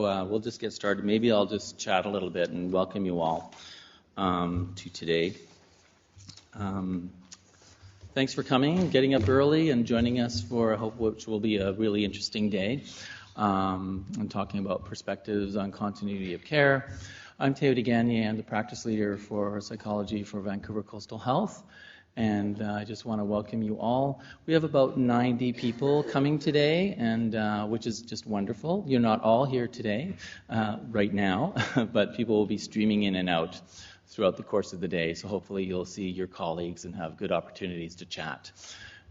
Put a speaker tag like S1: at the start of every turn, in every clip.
S1: We'll just get started. Maybe I'll just chat a little bit and welcome you all to today. Thanks for coming, getting up early and joining us for, I hope, which will be a really interesting day. I'm talking about perspectives on continuity of care. I'm Teo DeGagny. I'm the practice leader for psychology for Vancouver Coastal Health. And I just want to welcome you all. We have about 90 people coming today, and which is just wonderful. You're not all here today, right now, but people will be streaming in and out throughout the course of the day. So hopefully you'll see your colleagues and have good opportunities to chat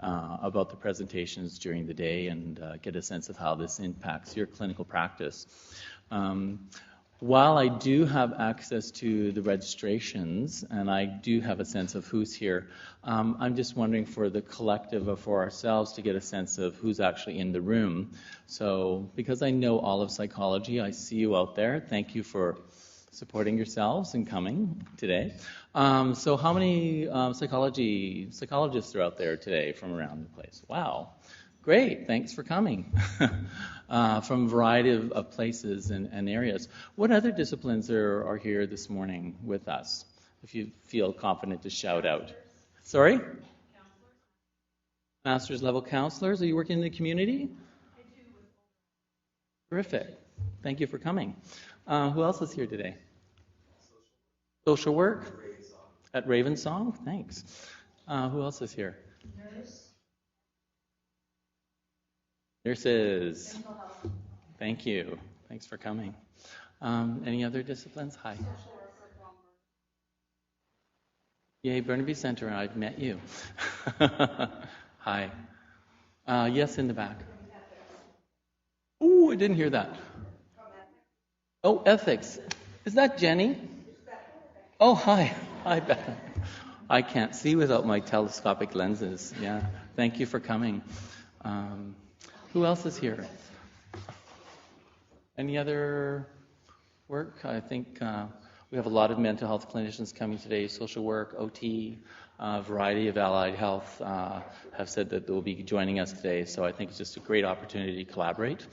S1: about the presentations during the day and get a sense of how this impacts your clinical practice. While I do have access to the registrations and I do have a sense of who's here, I'm just wondering for the collective or for ourselves to get a sense of who's actually in the room. So because I know all of psychology, I see you out there. Thank you for supporting yourselves and coming today. So how many psychologists are out there today from around the place? Wow. Great, thanks for coming from a variety of places and areas. What other disciplines are here this morning with us, if you feel confident to shout out? Sorry? Counselors. Master's level counselors. Are you working in the community? I do. Terrific. Thank you for coming. Who else is here today? Social work? At Ravensong. Thanks. Who else is here? Nurses. Thank you. Thanks for coming. Any other disciplines? Hi. Yay, Burnaby Center. I've met you. Hi. Yes, in the back. Oh, I didn't hear that. Oh, ethics. Is that Jenny? Oh, hi. Hi, Beth. I can't see without my telescopic lenses. Yeah. Thank you for coming. Who else is here? Any other work? I think we have a lot of mental health clinicians coming today, social work, OT, a variety of allied health have said that they'll be joining us today. So I think it's just a great opportunity to collaborate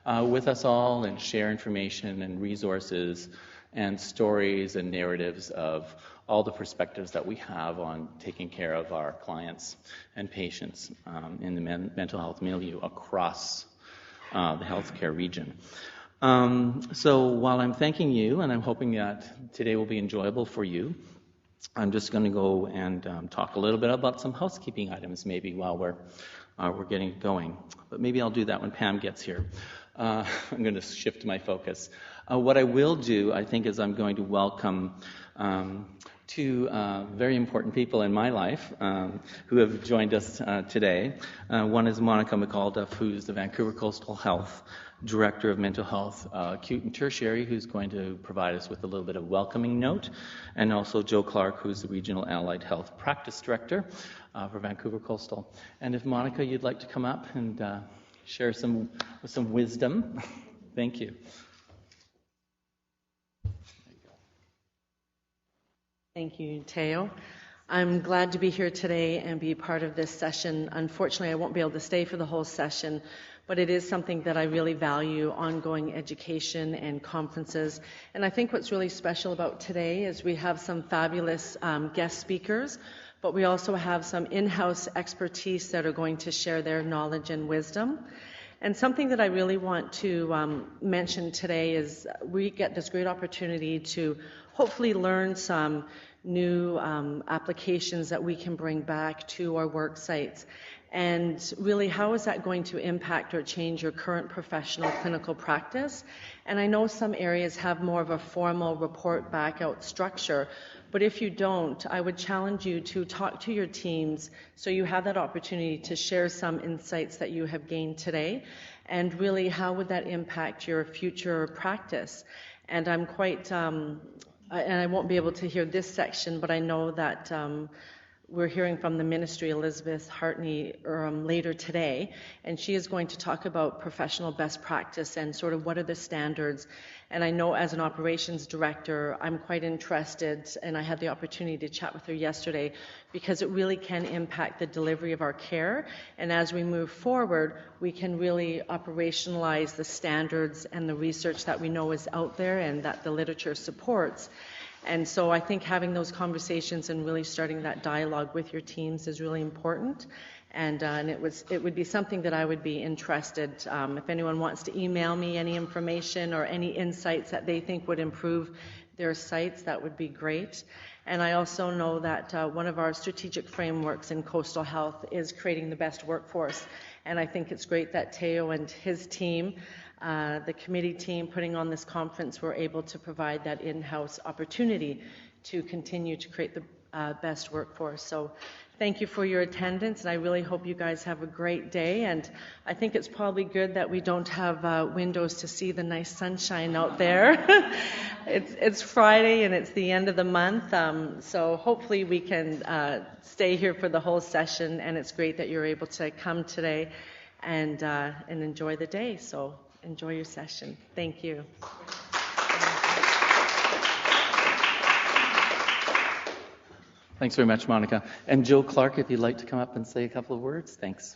S1: with us all and share information and resources and stories and narratives of all the perspectives that we have on taking care of our clients and patients in the mental health milieu across the healthcare region. So while I'm thanking you, and I'm hoping that today will be enjoyable for you, I'm just going to go and talk a little bit about some housekeeping items maybe while we're getting going. But maybe I'll do that when Pam gets here. I'm going to shift my focus. What I will do, I think, is I'm going to welcome two very important people in my life who have joined us today. One is Monica McAuliffe, who's the Vancouver Coastal Health Director of Mental Health, Acute and Tertiary, who's going to provide us with a little bit of welcoming note, and also Joe Clark, who's the Regional Allied Health Practice Director for Vancouver Coastal. And if Monica, you'd like to come up and share some wisdom. Thank you.
S2: Thank you, Teo. I'm glad to be here today and be part of this session. Unfortunately, I won't be able to stay for the whole session, but it is something that I really value, ongoing education and conferences. And I think what's really special about today is we have some fabulous guest speakers, but we also have some in-house expertise that are going to share their knowledge and wisdom. And something that I really want to mention today is we get this great opportunity to hopefully learn some new applications that we can bring back to our work sites. And really, how is that going to impact or change your current professional clinical practice? And I know some areas have more of a formal report back out structure, but if you don't, I would challenge you to talk to your teams so you have that opportunity to share some insights that you have gained today, and really how would that impact your future practice. And I'm quite, and I won't be able to hear this section, but I know that we're hearing from the ministry, Elizabeth Hartney, later today, and she is going to talk about professional best practice and sort of what are the standards. And I know as an operations director, I'm quite interested, and I had the opportunity to chat with her yesterday, because it really can impact the delivery of our care. And as we move forward, we can really operationalize the standards and the research that we know is out there and that the literature supports. And so I think having those conversations and really starting that dialogue with your teams is really important. And it would be something that I would be interested, if anyone wants to email me any information or any insights that they think would improve their sites, that would be great. And I also know that one of our strategic frameworks in coastal health is creating the best workforce. And I think it's great that Teo and his team, the committee team putting on this conference, were able to provide that in-house opportunity to continue to create the best workforce. So thank you for your attendance, and I really hope you guys have a great day. And I think it's probably good that we don't have windows to see the nice sunshine out there. It's Friday and it's the end of the month, so hopefully we can stay here for the whole session, and it's great that you're able to come today and enjoy the day. So enjoy your session. Thank you.
S1: Thanks very much, Monica. And Joe Clark, if you'd like to come up and say a couple of words. Thanks.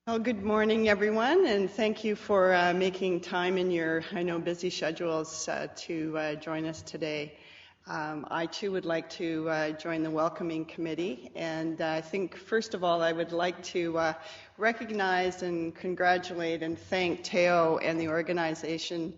S3: Well, good morning, everyone, and thank you for making time in your, I know, busy schedules to join us today. I, too, would like to join the welcoming committee, and I think, first of all, I would like to recognize and congratulate and thank Teo and the organizational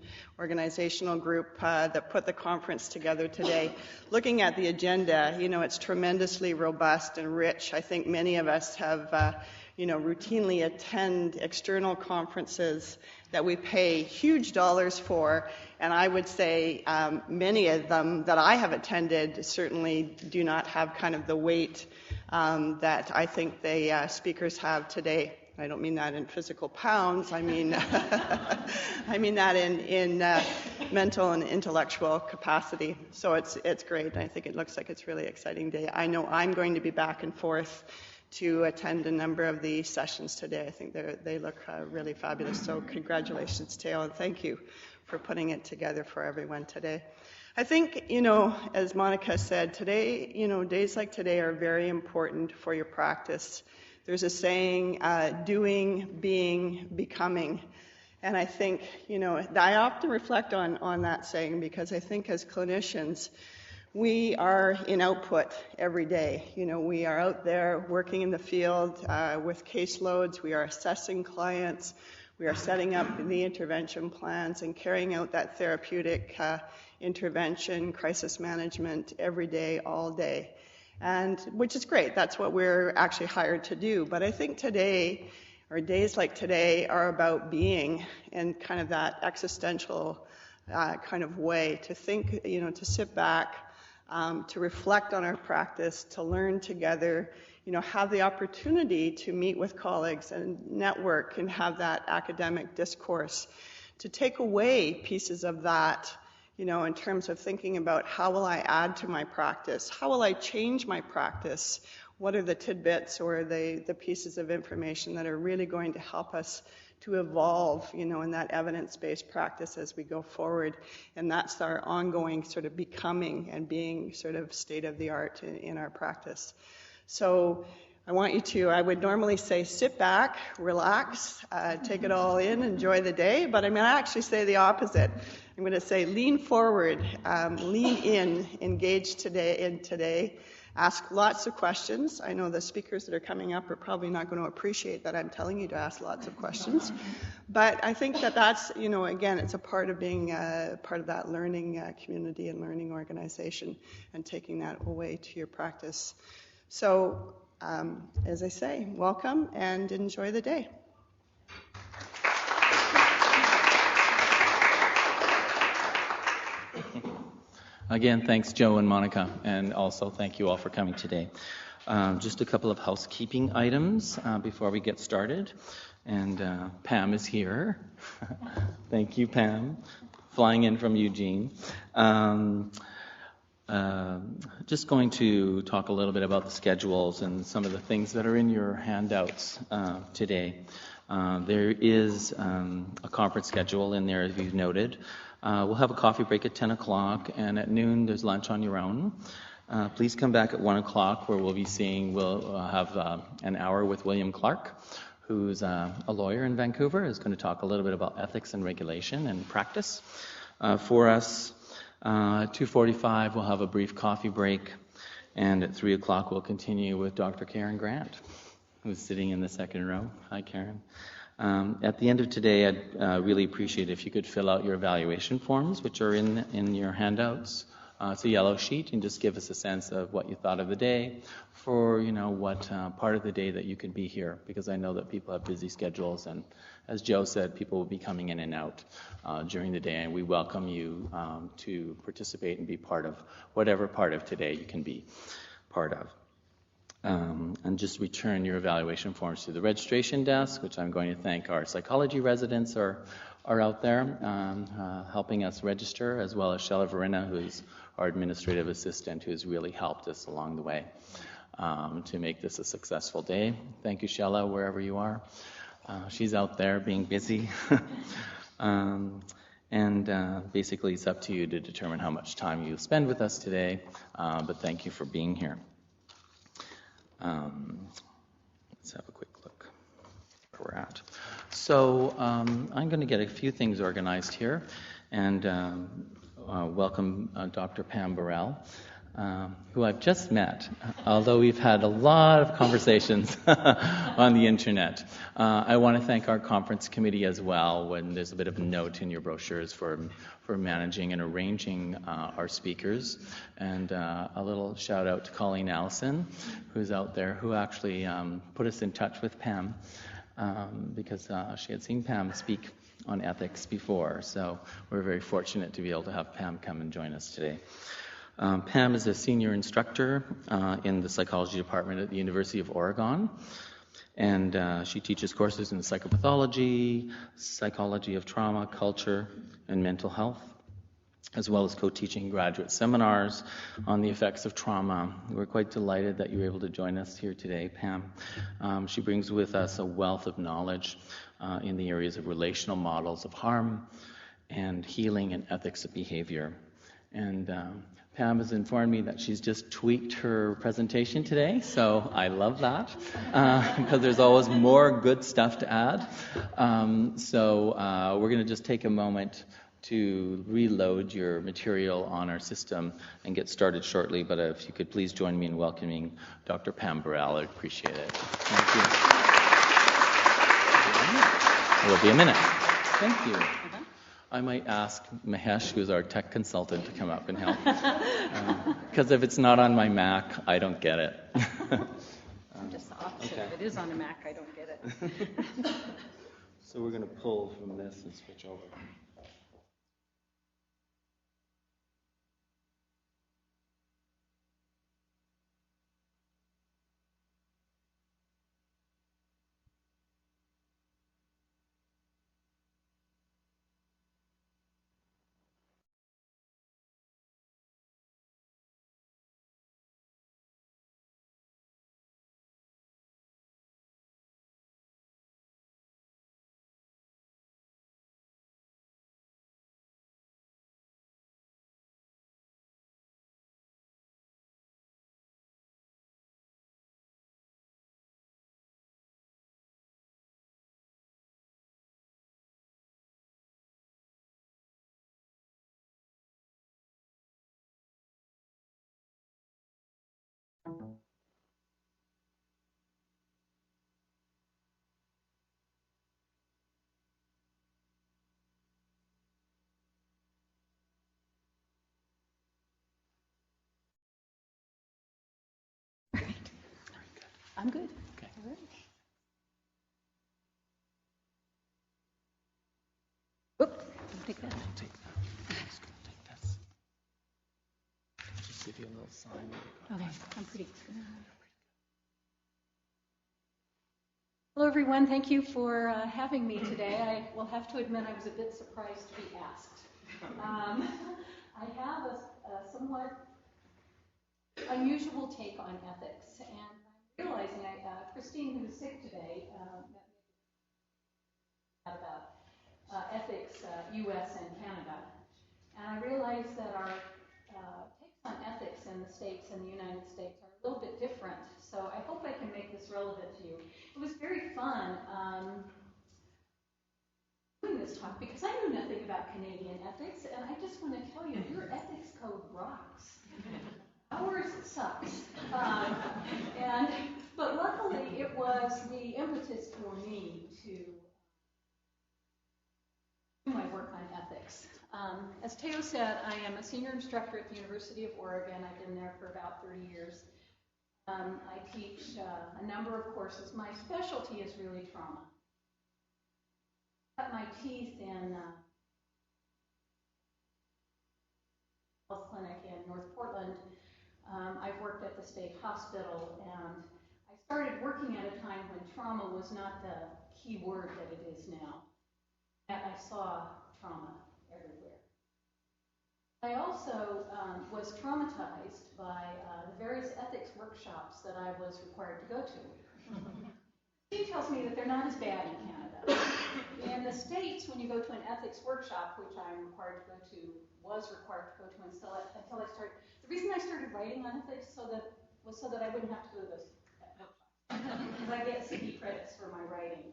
S3: group that put the conference together today. Looking at the agenda, it's tremendously robust and rich. I think many of us have routinely attend external conferences that we pay huge dollars for, and I would say many of them that I have attended certainly do not have kind of the weight that I think the speakers have today. I don't mean that in physical pounds. I mean, I mean that in mental and intellectual capacity. So it's great. I think it looks like it's a really exciting day. I know I'm going to be back and forth to attend a number of the sessions today. I think they look really fabulous. So congratulations, Teo, and thank you for putting it together for everyone today. I think, as Monica said, today, days like today are very important for your practice. There's a saying, doing, being, becoming. And I think, I often reflect on that saying, because I think as clinicians, we are in output every day. We are out there working in the field with caseloads. We are assessing clients. We are setting up the intervention plans and carrying out that therapeutic intervention, crisis management every day, all day. And which is great. That's what we're actually hired to do. But I think today, or days like today, are about being in kind of that existential kind of way to think, to sit back, to reflect on our practice, to learn together, have the opportunity to meet with colleagues and network and have that academic discourse, to take away pieces of that, in terms of thinking about how will I add to my practice? How will I change my practice? What are the tidbits or the pieces of information that are really going to help us to evolve, in that evidence-based practice as we go forward? And that's our ongoing sort of becoming and being sort of state-of-the-art in our practice. So I would normally say sit back, relax, take it all in, enjoy the day, but I'm going to actually say the opposite. I'm going to say lean forward, lean in, engage today, ask lots of questions. I know the speakers that are coming up are probably not going to appreciate that I'm telling you to ask lots of questions, but I think that's, again, it's a part of being part of that learning community and learning organization and taking that away to your practice. So, as I say, welcome and enjoy the day.
S1: Again, thanks, Joe and Monica, and also thank you all for coming today. Just a couple of housekeeping items before we get started. And Pam is here. Thank you, Pam, flying in from Eugene. Just going to talk a little bit about the schedules and some of the things that are in your handouts today. There is a conference schedule in there, as you've noted. We'll have a coffee break at 10 o'clock, and at noon there's lunch on your own. Please come back at 1 o'clock, where we'll have an hour with William Clark, who's a lawyer in Vancouver, is going to talk a little bit about ethics and regulation and practice for us. At 2:45, we'll have a brief coffee break, and at 3 o'clock, we'll continue with Dr. Karen Grant, who's sitting in the second row. Hi, Karen. At the end of today, I'd really appreciate if you could fill out your evaluation forms, which are in your handouts. It's a yellow sheet, and just give us a sense of what you thought of the day, for what part of the day that you could be here, because I know that people have busy schedules, and as Joe said, people will be coming in and out during the day, and we welcome you to participate and be part of whatever part of today you can be part of. And just return your evaluation forms to the registration desk, which I'm going to thank our psychology residents are out there helping us register, as well as Shella Verena, who's our administrative assistant, who's really helped us along the way to make this a successful day. Thank you, Shella, wherever you are. She's out there being busy. Basically, it's up to you to determine how much time you spend with us today, but thank you for being here. Let's have a quick look where we're at. So I'm going to get a few things organized here, and welcome Dr. Pam Burrell, who I've just met, although we've had a lot of conversations on the internet. I want to thank our conference committee as well, when there's a bit of a note in your brochures for managing and arranging our speakers. And a little shout out to Colleen Allison, who's out there, who actually put us in touch with Pam, because she had seen Pam speak on ethics before. So we're very fortunate to be able to have Pam come and join us today. Pam is a senior instructor in the psychology department at the University of Oregon, and she teaches courses in psychopathology, psychology of trauma, culture, and mental health, as well as co-teaching graduate seminars on the effects of trauma. We're quite delighted that you were able to join us here today, Pam. She brings with us a wealth of knowledge in the areas of relational models of harm and healing and ethics of behavior. And Pam has informed me that she's just tweaked her presentation today, so I love that, because there's always more good stuff to add. So we're going to just take a moment to reload your material on our system and get started shortly, but if you could please join me in welcoming Dr. Pam Burrell, I'd appreciate it. Thank you. It'll be a minute. Thank you. I might ask Mahesh, who's our tech consultant, to come up and help. Because if it's not on my Mac, I don't get it.
S4: I'm just the opposite. Okay. If it is on a Mac, I don't get it.
S1: So we're going to pull from this and switch over.
S4: I'm good.
S1: Okay.
S4: All right. Oop, don't take that.
S1: Don't take that. I'm just going to take this. Just give you a little sign.
S4: Okay, I'm pretty good. Hello, everyone. Thank you for having me today. I will have to admit I was a bit surprised to be asked. I have a somewhat unusual take on ethics. And I'm realizing, Christine, who's sick today, about ethics, U.S. and Canada. And I realized that our takes on ethics in the States and the United States are a little bit different. So I hope I can make this relevant to you. It was very fun doing this talk because I knew nothing about Canadian ethics, and I just want to tell you, your ethics code rocks. Ours sucks. But luckily, it was the impetus for me to do my work on ethics. As Teo said, I am a senior instructor at the University of Oregon. I've been there for about 30 years. I teach a number of courses. My specialty is really trauma. I cut my teeth in health clinic in North Portland. I've worked at the state hospital, and I started working at a time when trauma was not the key word that it is now. And I saw trauma everywhere. I also was traumatized by the various ethics workshops that I was required to go to. He tells me that they're not as bad in Canada. In the States, when you go to an ethics workshop, which I'm required to go to, was required to go to until I started. The reason I started writing on ethics was so that I wouldn't have to go to those workshops. Because I get CD credits for my writing.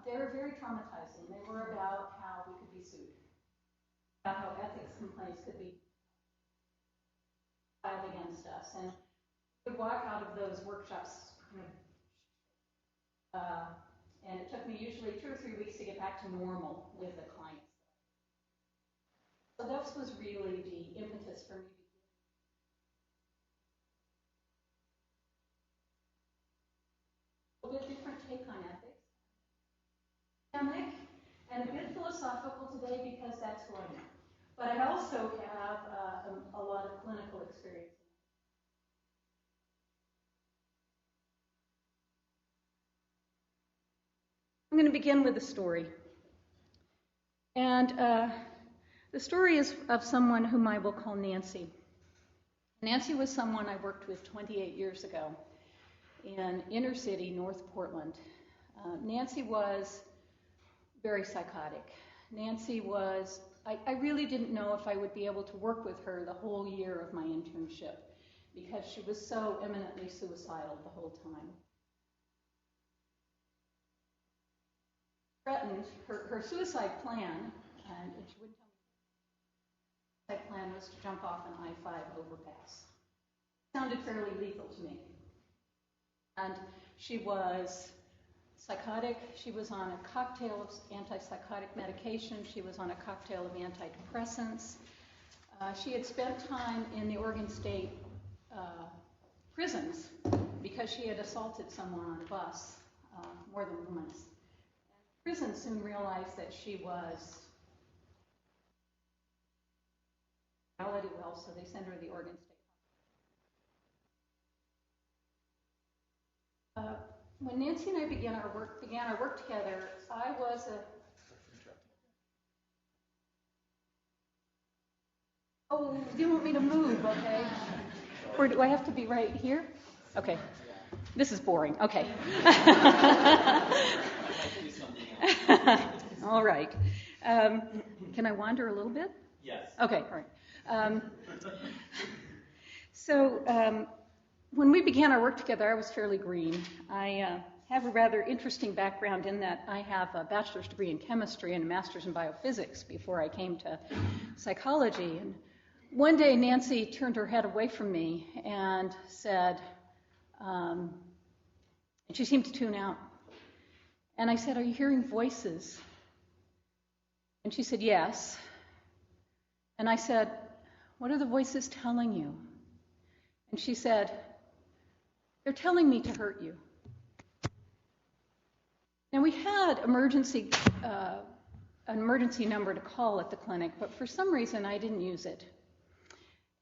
S4: They were very traumatizing. They were about how we could be sued, about how ethics complaints could be filed against us. And we would walk out of those workshops, and it took me usually 2 or 3 weeks to get back to normal with the clients. So that was really the impetus for me. A little bit different take on ethics. Academic and a bit philosophical today because that's who I am. But I also have a lot of clinical experience. I'm going to begin with a story. And the story is of someone whom I will call Nancy. Nancy was someone I worked with 28 years ago in inner city North Portland. Nancy was very psychotic. Nancy was, I really didn't know if I would be able to work with her the whole year of my internship because she was so eminently suicidal the whole time. Threatened her suicide plan, and she wouldn't tell me. Her suicide plan was to jump off an I-5 overpass. It sounded fairly lethal to me. And she was psychotic. She was on a cocktail of antipsychotic medication. She was on a cocktail of antidepressants. She had spent time in the Oregon State prisons because she had assaulted someone on a bus more than once. Prison soon realized that she was reality well, so they sent her to the Oregon State Hospital. When Nancy and I began our work together, I was a... Oh, do you want me to move, okay? Or do I have to be right here? Okay. This is boring. Okay. All right. Can I wander a little bit?
S1: Yes.
S4: Okay, all right. So when we began our work together, I was fairly green. I have a rather interesting background in that I have a bachelor's degree in chemistry and a master's in biophysics before I came to psychology. And one day, Nancy turned her head away from me and said, and she seemed to tune out. And I said, "Are you hearing voices?" And she said, "Yes." And I said, "What are the voices telling you?" And she said, "They're telling me to hurt you." Now, we had an emergency number to call at the clinic, but for some reason I didn't use it.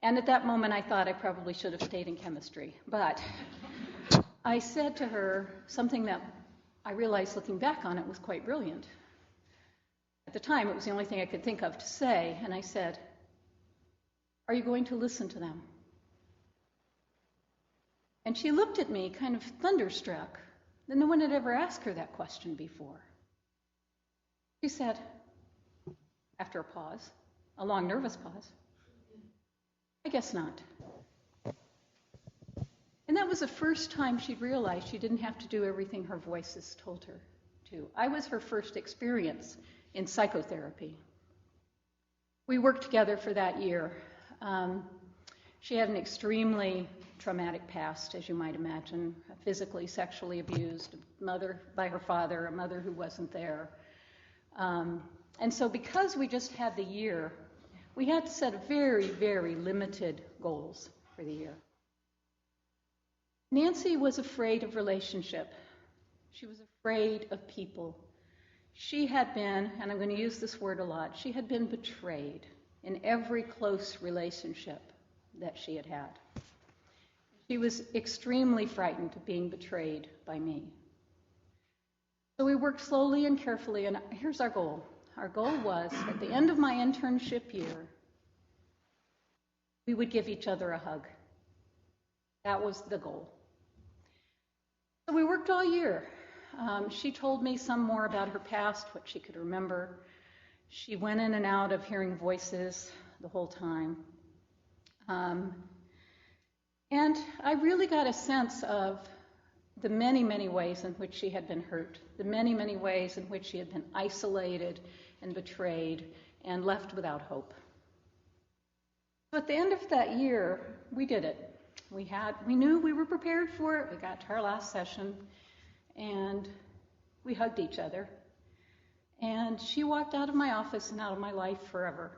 S4: And at that moment I thought I probably should have stayed in chemistry. But I said to her something that I realized looking back on it was quite brilliant. At the time, it was the only thing I could think of to say, and I said, "Are you going to listen to them?" And she looked at me kind of thunderstruck that no one had ever asked her that question before. She said, after a pause, a long, nervous pause, "I guess not." And that was the first time she'd realized she didn't have to do everything her voices told her to. I was her first experience in psychotherapy. We worked together for that year. She had an extremely traumatic past, as you might imagine, physically, sexually abused, a mother by her father, a mother who wasn't there. And so because we just had the year, we had to set very, very limited goals for the year. Nancy was afraid of relationship. She was afraid of people. She had been, and I'm going to use this word a lot, she had been betrayed in every close relationship that she had had. She was extremely frightened of being betrayed by me. So we worked slowly and carefully, and here's our goal. Our goal was, at the end of my internship year, we would give each other a hug. That was the goal. So we worked all year. She told me some more about her past, what she could remember. She went in and out of hearing voices the whole time. And I really got a sense of the many, many ways in which she had been hurt, the many, many ways in which she had been isolated and betrayed and left without hope. So at the end of that year, we did it. We knew we were prepared for it. We got to our last session, and we hugged each other. And she walked out of my office and out of my life forever.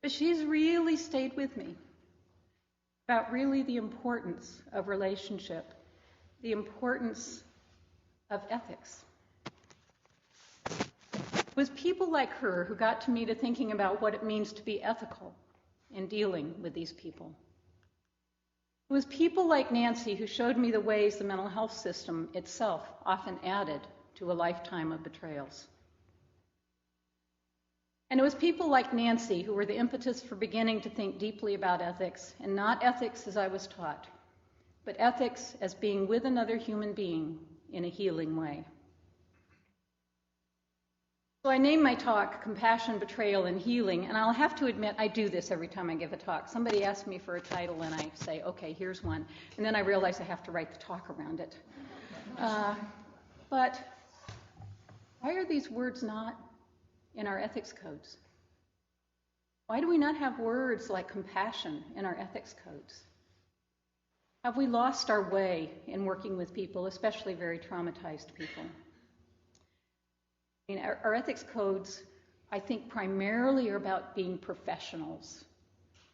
S4: But she's really stayed with me about really the importance of relationship, the importance of ethics. It was people like her who got me to thinking about what it means to be ethical in dealing with these people. It was people like Nancy who showed me the ways the mental health system itself often added to a lifetime of betrayals. And it was people like Nancy who were the impetus for beginning to think deeply about ethics, and not ethics as I was taught, but ethics as being with another human being in a healing way. So I named my talk Compassion, Betrayal, and Healing, and I'll have to admit I do this every time I give a talk. Somebody asks me for a title and I say, okay, here's one, and then I realize I have to write the talk around it. But why are these words not in our ethics codes? Why do we not have words like compassion in our ethics codes? Have we lost our way in working with people, especially very traumatized people? I mean, our ethics codes, I think, primarily are about being professionals.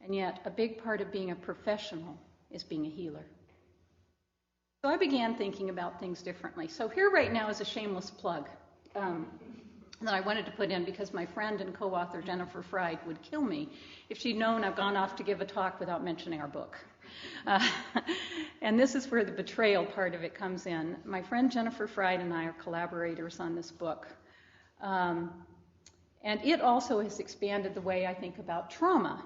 S4: And yet, a big part of being a professional is being a healer. So I began thinking about things differently. So here right now is a shameless plug that I wanted to put in because my friend and co-author Jennifer Fried would kill me if she'd known I've gone off to give a talk without mentioning our book. And this is where the betrayal part of it comes in. My friend Jennifer Fried and I are collaborators on this book. And it also has expanded the way I think about trauma.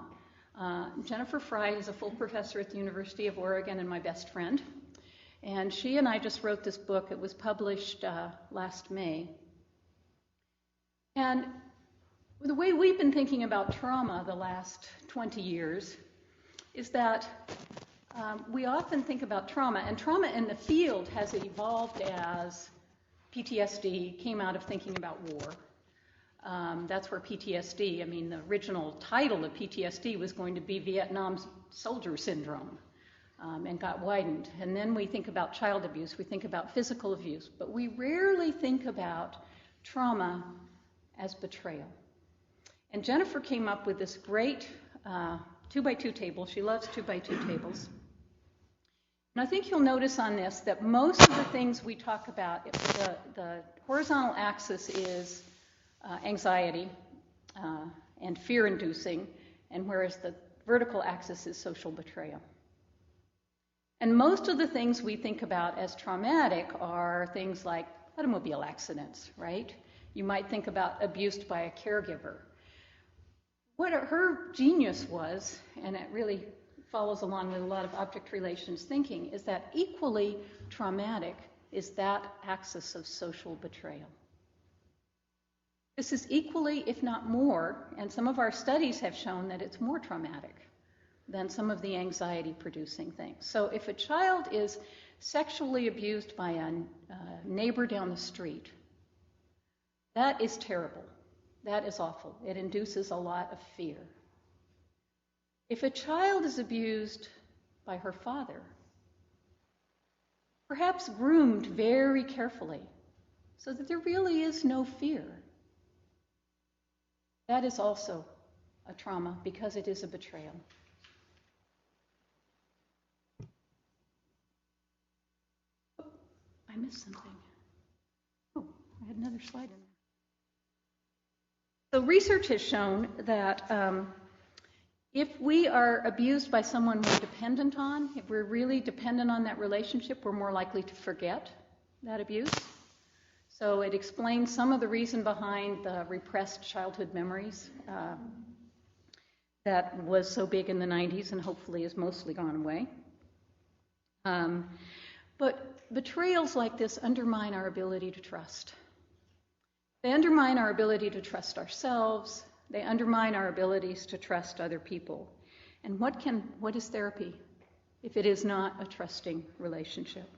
S4: Jennifer Fried is a full professor at the University of Oregon and my best friend. And she and I just wrote this book. It was published last May. And the way we've been thinking about trauma the last 20 years is that we often think about trauma, and trauma in the field has evolved as PTSD came out of thinking about war. That's where PTSD, I mean, the original title of PTSD was going to be Vietnam Soldier Syndrome, and got widened. And then we think about child abuse, we think about physical abuse, but we rarely think about trauma as betrayal. And Jennifer came up with this great 2x2 table. She loves 2x2 tables. And I think you'll notice on this that most of the things we talk about, the horizontal axis is anxiety and fear-inducing, and whereas the vertical axis is social betrayal. And most of the things we think about as traumatic are things like automobile accidents, right? You might think about abuse by a caregiver. What her genius was, and it really follows along with a lot of object relations thinking, is that equally traumatic is that axis of social betrayal. This is equally, if not more, and some of our studies have shown that it's more traumatic than some of the anxiety-producing things. So if a child is sexually abused by a neighbor down the street, that is terrible. That is awful. It induces a lot of fear. If a child is abused by her father, perhaps groomed very carefully, so that there really is no fear, that is also a trauma because it is a betrayal. Oh, I missed something. Oh, I had another slide in there. So research has shown that if we are abused by someone we're dependent on, if we're really dependent on that relationship, we're more likely to forget that abuse. So it explains some of the reason behind the repressed childhood memories that was so big in the 90s and hopefully is mostly gone away. But betrayals like this undermine our ability to trust. They undermine our ability to trust ourselves. They undermine our abilities to trust other people. And what is therapy if it is not a trusting relationship?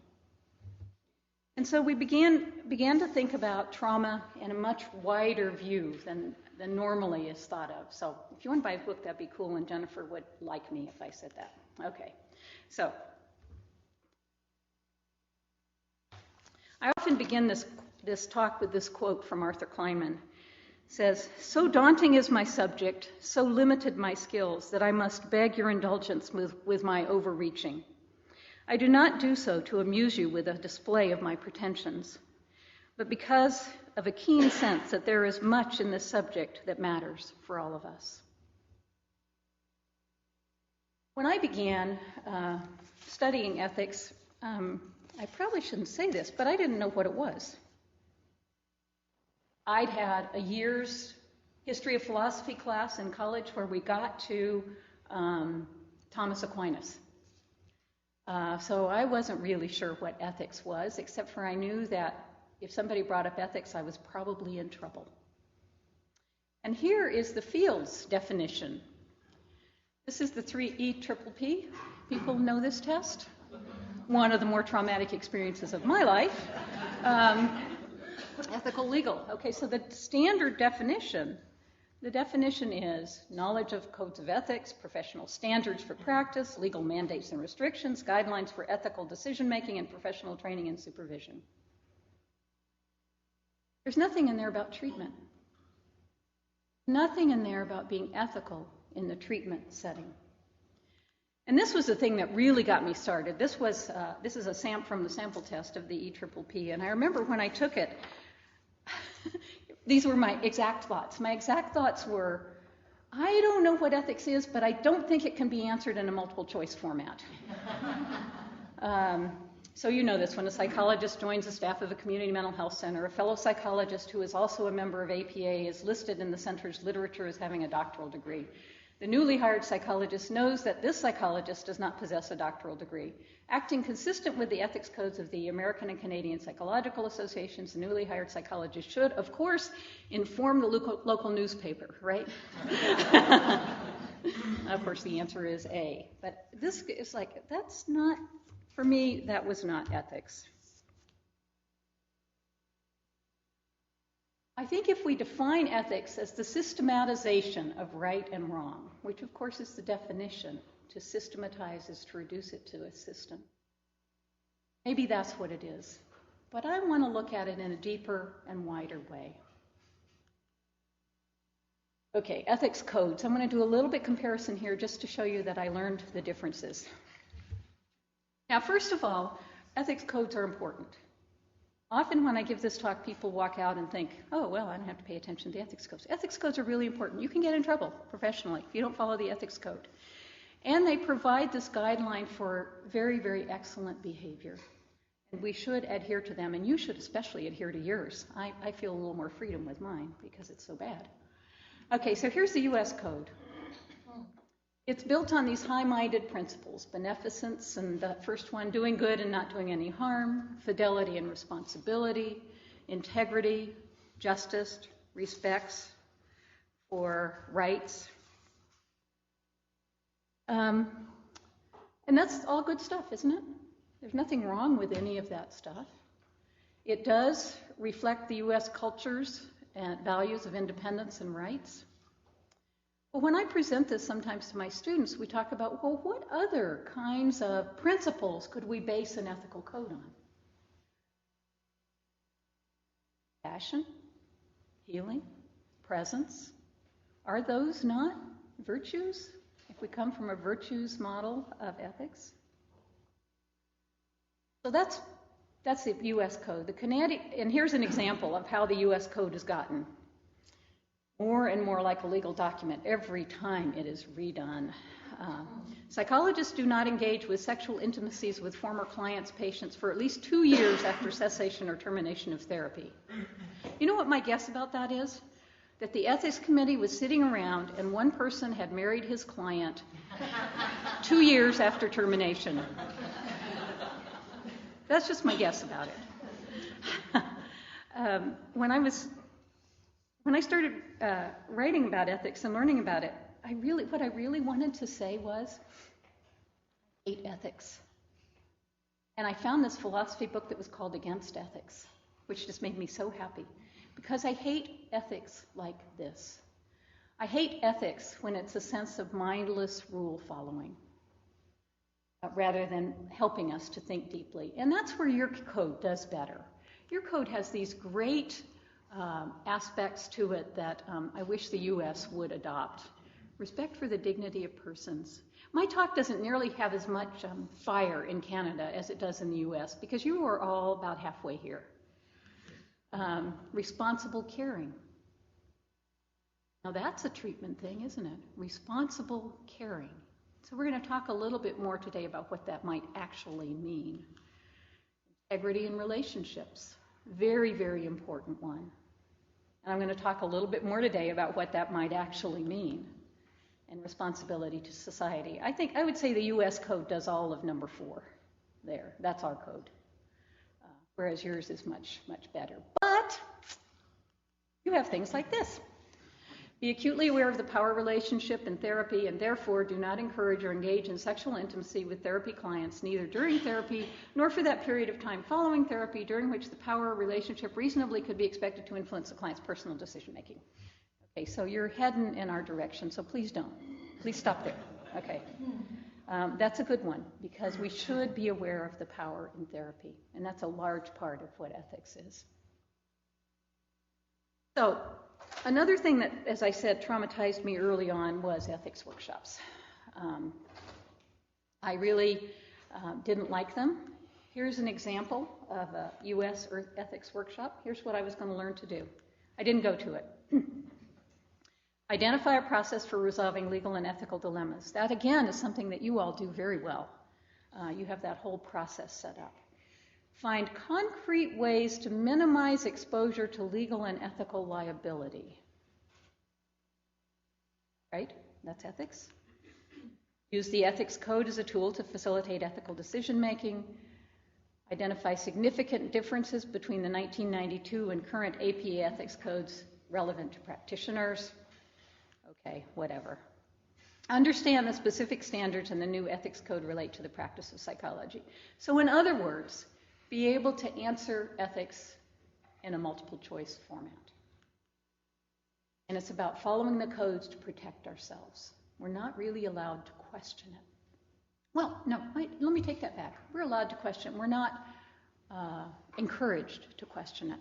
S4: And so we began to think about trauma in a much wider view than normally is thought of. So if you want to buy a book, that'd be cool, and Jennifer would like me if I said that. Okay. So I often begin this talk with this quote from Arthur Kleinman. It says, "So daunting is my subject, so limited my skills, that I must beg your indulgence with my overreaching. I do not do so to amuse you with a display of my pretensions, but because of a keen sense that there is much in this subject that matters for all of us." When I began studying ethics, I probably shouldn't say this, but I didn't know what it was. I'd had a year's history of philosophy class in college where we got to Thomas Aquinas. So I wasn't really sure what ethics was, except for I knew that if somebody brought up ethics, I was probably in trouble. And here is the field's definition. This is the 3EPPP. People know this test? One of the more traumatic experiences of my life. Ethical legal. Okay, so the standard definition, the definition is knowledge of codes of ethics, professional standards for practice, legal mandates and restrictions, guidelines for ethical decision-making, and professional training and supervision. There's nothing in there about treatment. Nothing in there about being ethical in the treatment setting. And this was the thing that really got me started. This is a from the sample test of the EPPP, and I remember when I took it, these were my exact thoughts. My exact thoughts were, I don't know what ethics is, but I don't think it can be answered in a multiple choice format. So you know this, when a psychologist joins the staff of a community mental health center, a fellow psychologist who is also a member of APA is listed in the center's literature as having a doctoral degree. The newly hired psychologist knows that this psychologist does not possess a doctoral degree. Acting consistent with the ethics codes of the American and Canadian Psychological Associations, the newly hired psychologist should, of course, inform the local newspaper, right? Of course, the answer is A. But this is like, that's not, for me, that was not ethics. I think if we define ethics as the systematization of right and wrong, which of course is the definition, to systematize is to reduce it to a system. Maybe that's what it is. But I want to look at it in a deeper and wider way. Okay, ethics codes. I'm going to do a little bit comparison here just to show you that I learned the differences. Now, first of all, ethics codes are important. Often when I give this talk, people walk out and think, oh, well, I don't have to pay attention to the ethics codes. Ethics codes are really important. You can get in trouble professionally if you don't follow the ethics code. And they provide this guideline for very, very excellent behavior. And we should adhere to them, and you should especially adhere to yours. I feel a little more freedom with mine because it's so bad. Okay, so here's the U.S. code. It's built on these high-minded principles: beneficence, and the first one, doing good and not doing any harm; fidelity and responsibility; integrity; justice; respects for rights. And that's all good stuff, isn't it? There's nothing wrong with any of that stuff. It does reflect the U.S. cultures and values of independence and rights. But when I present this sometimes to my students, we talk about, well, what other kinds of principles could we base an ethical code on? Passion, healing, presence. Are those not virtues if we come from a virtues model of ethics? So that's the U.S. code. The Canadian, and here's an example of how the U.S. code has gotten more and more like a legal document every time it is redone. Psychologists do not engage with sexual intimacies with former clients' patients for at least 2 years after cessation or termination of therapy. You know what my guess about that is? That the ethics committee was sitting around and one person had married his client 2 years after termination. That's just my guess about it. When I started writing about ethics and learning about it, what I really wanted to say was, I hate ethics. And I found this philosophy book that was called Against Ethics, which just made me so happy, because I hate ethics like this. I hate ethics when it's a sense of mindless rule following, rather than helping us to think deeply. And that's where your code does better. Your code has these great aspects to it that I wish the U.S. would adopt. Respect for the dignity of persons. My talk doesn't nearly have as much fire in Canada as it does in the U.S. because you are all about halfway here. Responsible caring. Now that's a treatment thing, isn't it? Responsible caring. So we're going to talk a little bit more today about what that might actually mean. Integrity in relationships. Very, very important one. And I'm going to talk a little bit more today about what that might actually mean. And responsibility to society. I would say the U.S. code does all of number 4 there. That's our code. Whereas yours is much, much better. But you have things like this. Be acutely aware of the power relationship in therapy, and therefore do not encourage or engage in sexual intimacy with therapy clients, neither during therapy nor for that period of time following therapy during which the power relationship reasonably could be expected to influence the client's personal decision-making. Okay, so you're heading in our direction, so please don't. Please stop there. Okay. That's a good one, because we should be aware of the power in therapy, and that's a large part of what ethics is. So, another thing that, as I said, traumatized me early on was ethics workshops. I really didn't like them. Here's an example of a U.S. ethics workshop. Here's what I was going to learn to do. I didn't go to it. Identify a process for resolving legal and ethical dilemmas. That, again, is something that you all do very well. You have that whole process set up. Find concrete ways to minimize exposure to legal and ethical liability. Right? That's ethics. Use the ethics code as a tool to facilitate ethical decision-making. Identify significant differences between the 1992 and current APA ethics codes relevant to practitioners. Okay, whatever. Understand the specific standards in the new ethics code relate to the practice of psychology. So in other words, be able to answer ethics in a multiple choice format. And it's about following the codes to protect ourselves. We're not really allowed to question it. Well, no, let me take that back. We're allowed to question. We're not encouraged to question it.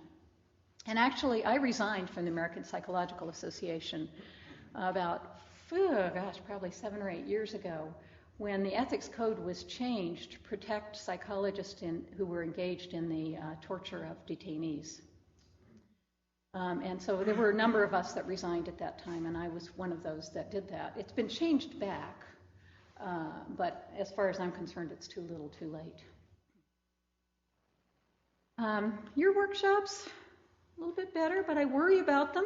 S4: And actually, I resigned from the American Psychological Association about, probably 7 or 8 years ago, when the ethics code was changed to protect psychologists who were engaged in the torture of detainees. And so there were a number of us that resigned at that time, and I was one of those that did that. It's been changed back, but as far as I'm concerned, it's too little too late. Your workshops, a little bit better, but I worry about them.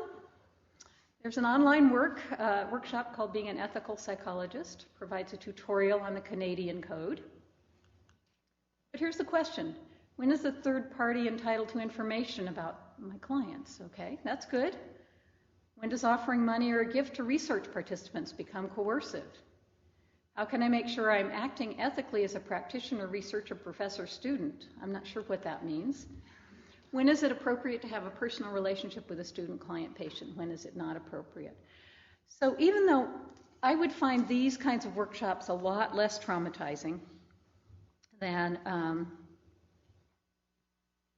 S4: There's an online workshop called Being an Ethical Psychologist, provides a tutorial on the Canadian Code. But here's the question. When is the third party entitled to information about my clients? Okay, that's good. When does offering money or a gift to research participants become coercive? How can I make sure I'm acting ethically as a practitioner, researcher, professor, student? I'm not sure what that means. When is it appropriate to have a personal relationship with a student, client, patient? When is it not appropriate? So even though I would find these kinds of workshops a lot less traumatizing than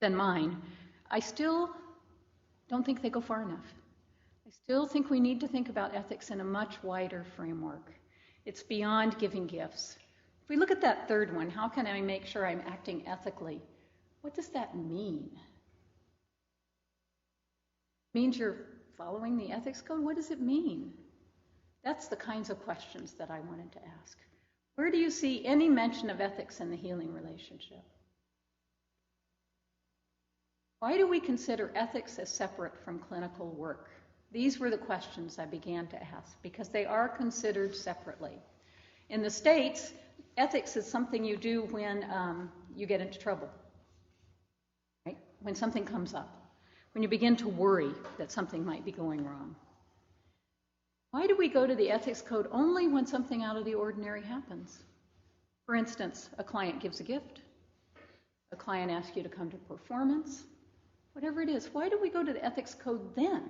S4: mine, I still don't think they go far enough. I still think we need to think about ethics in a much wider framework. It's beyond giving gifts. If we look at that third one, how can I make sure I'm acting ethically? What does that mean? It means you're following the ethics code? What does it mean? That's the kinds of questions that I wanted to ask. Where do you see any mention of ethics in the healing relationship? Why do we consider ethics as separate from clinical work? These were the questions I began to ask because they are considered separately. In the States, ethics is something you do when you get into trouble, right? When something comes up, when you begin to worry that something might be going wrong. Why do we go to the ethics code only when something out of the ordinary happens? For instance, a client gives a gift, a client asks you to come to performance, whatever it is. Why do we go to the ethics code then?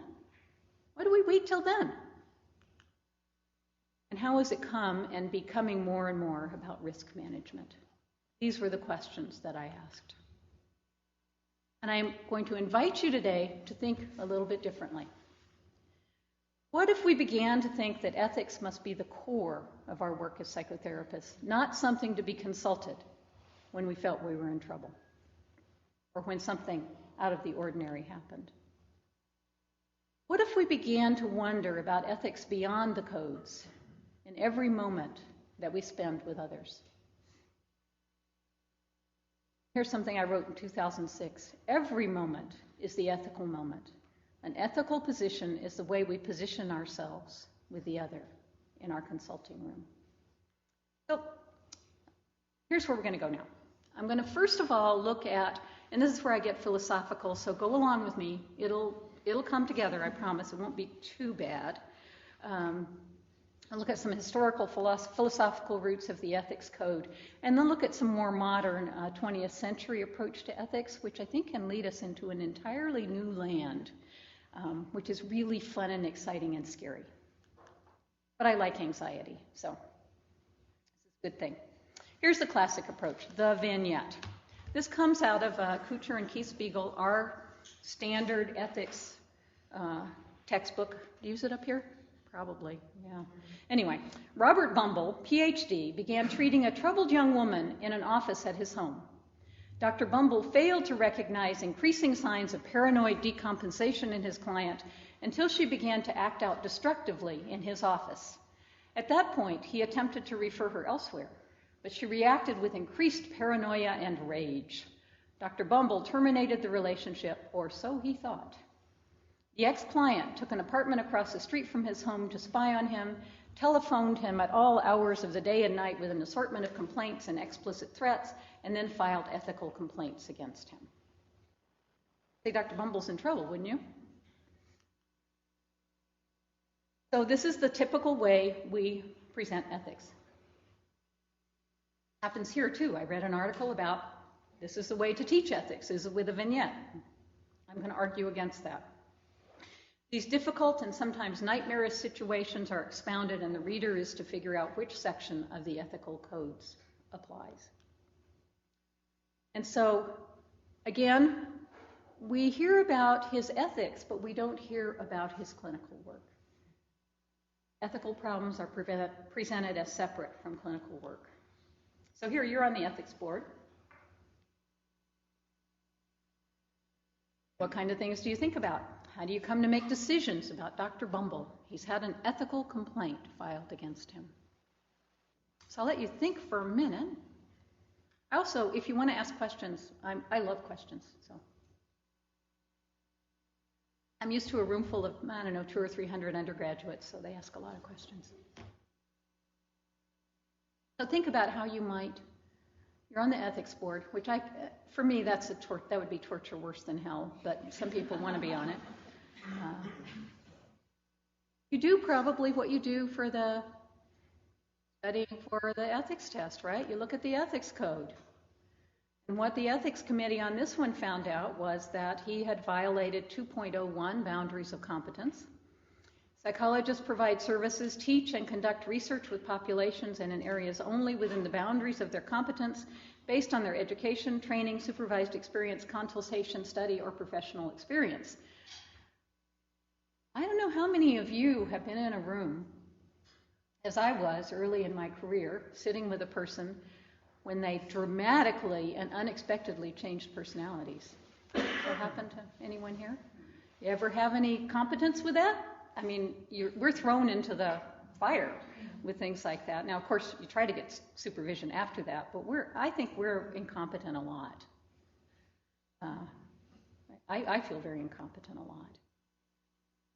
S4: Why do we wait till then? And how has it come and becoming more and more about risk management? These were the questions that I asked. And I'm going to invite you today to think a little bit differently. What if we began to think that ethics must be the core of our work as psychotherapists, not something to be consulted when we felt we were in trouble or when something out of the ordinary happened? What if we began to wonder about ethics beyond the codes in every moment that we spend with others? Here's something I wrote in 2006. Every moment is the ethical moment. An ethical position is the way we position ourselves with the other in our consulting room. So here's where we're going to go now. I'm going to first of all look at, and this is where I get philosophical, so go along with me. It'll come together, I promise. It won't be too bad. I'll look at some historical philosophical roots of the ethics code, and then look at some more modern 20th century approach to ethics, which I think can lead us into an entirely new land, which is really fun and exciting and scary. But I like anxiety, so this is a good thing. Here's the classic approach, the vignette. This comes out of Kuchar and Keith Spiegel, our standard ethics textbook. Do you use it up here? Probably, yeah. Anyway, Robert Bumble, PhD, began treating a troubled young woman in an office at his home. Dr. Bumble failed to recognize increasing signs of paranoid decompensation in his client until she began to act out destructively in his office. At that point, he attempted to refer her elsewhere, but she reacted with increased paranoia and rage. Dr. Bumble terminated the relationship, or so he thought. The ex-client took an apartment across the street from his home to spy on him, telephoned him at all hours of the day and night with an assortment of complaints and explicit threats, and then filed ethical complaints against him. Say, Dr. Bumble's in trouble, wouldn't you? So this is the typical way we present ethics. Happens here too. I read an article about this is the way to teach ethics, is with a vignette. I'm going to argue against that. These difficult and sometimes nightmarish situations are expounded, and the reader is to figure out which section of the ethical codes applies. And so, again, we hear about his ethics, but we don't hear about his clinical work. Ethical problems are presented as separate from clinical work. So here, you're on the ethics board. What kind of things do you think about? How do you come to make decisions about Dr. Bumble? He's had an ethical complaint filed against him. So I'll let you think for a minute. Also, if you want to ask questions, I love questions. So I'm used to a room full of, 200 or 300 undergraduates, so they ask a lot of questions. So think about how you might, you're on the ethics board, which for me, that would be torture worse than hell, but some people want to be on it. You do probably what you do for the studying for the ethics test, right? You look at the ethics code. And what the ethics committee on this one found out was that he had violated 2.01 boundaries of competence. Psychologists provide services, teach, and conduct research with populations and in areas only within the boundaries of their competence based on their education, training, supervised experience, consultation, study, or professional experience. I don't know how many of you have been in a room, as I was early in my career, sitting with a person when they dramatically and unexpectedly changed personalities. Does that happen to anyone here? You ever have any competence with that? I mean, we're thrown into the fire with things like that. Now, of course, you try to get supervision after that, but I think we're incompetent a lot. I feel very incompetent a lot.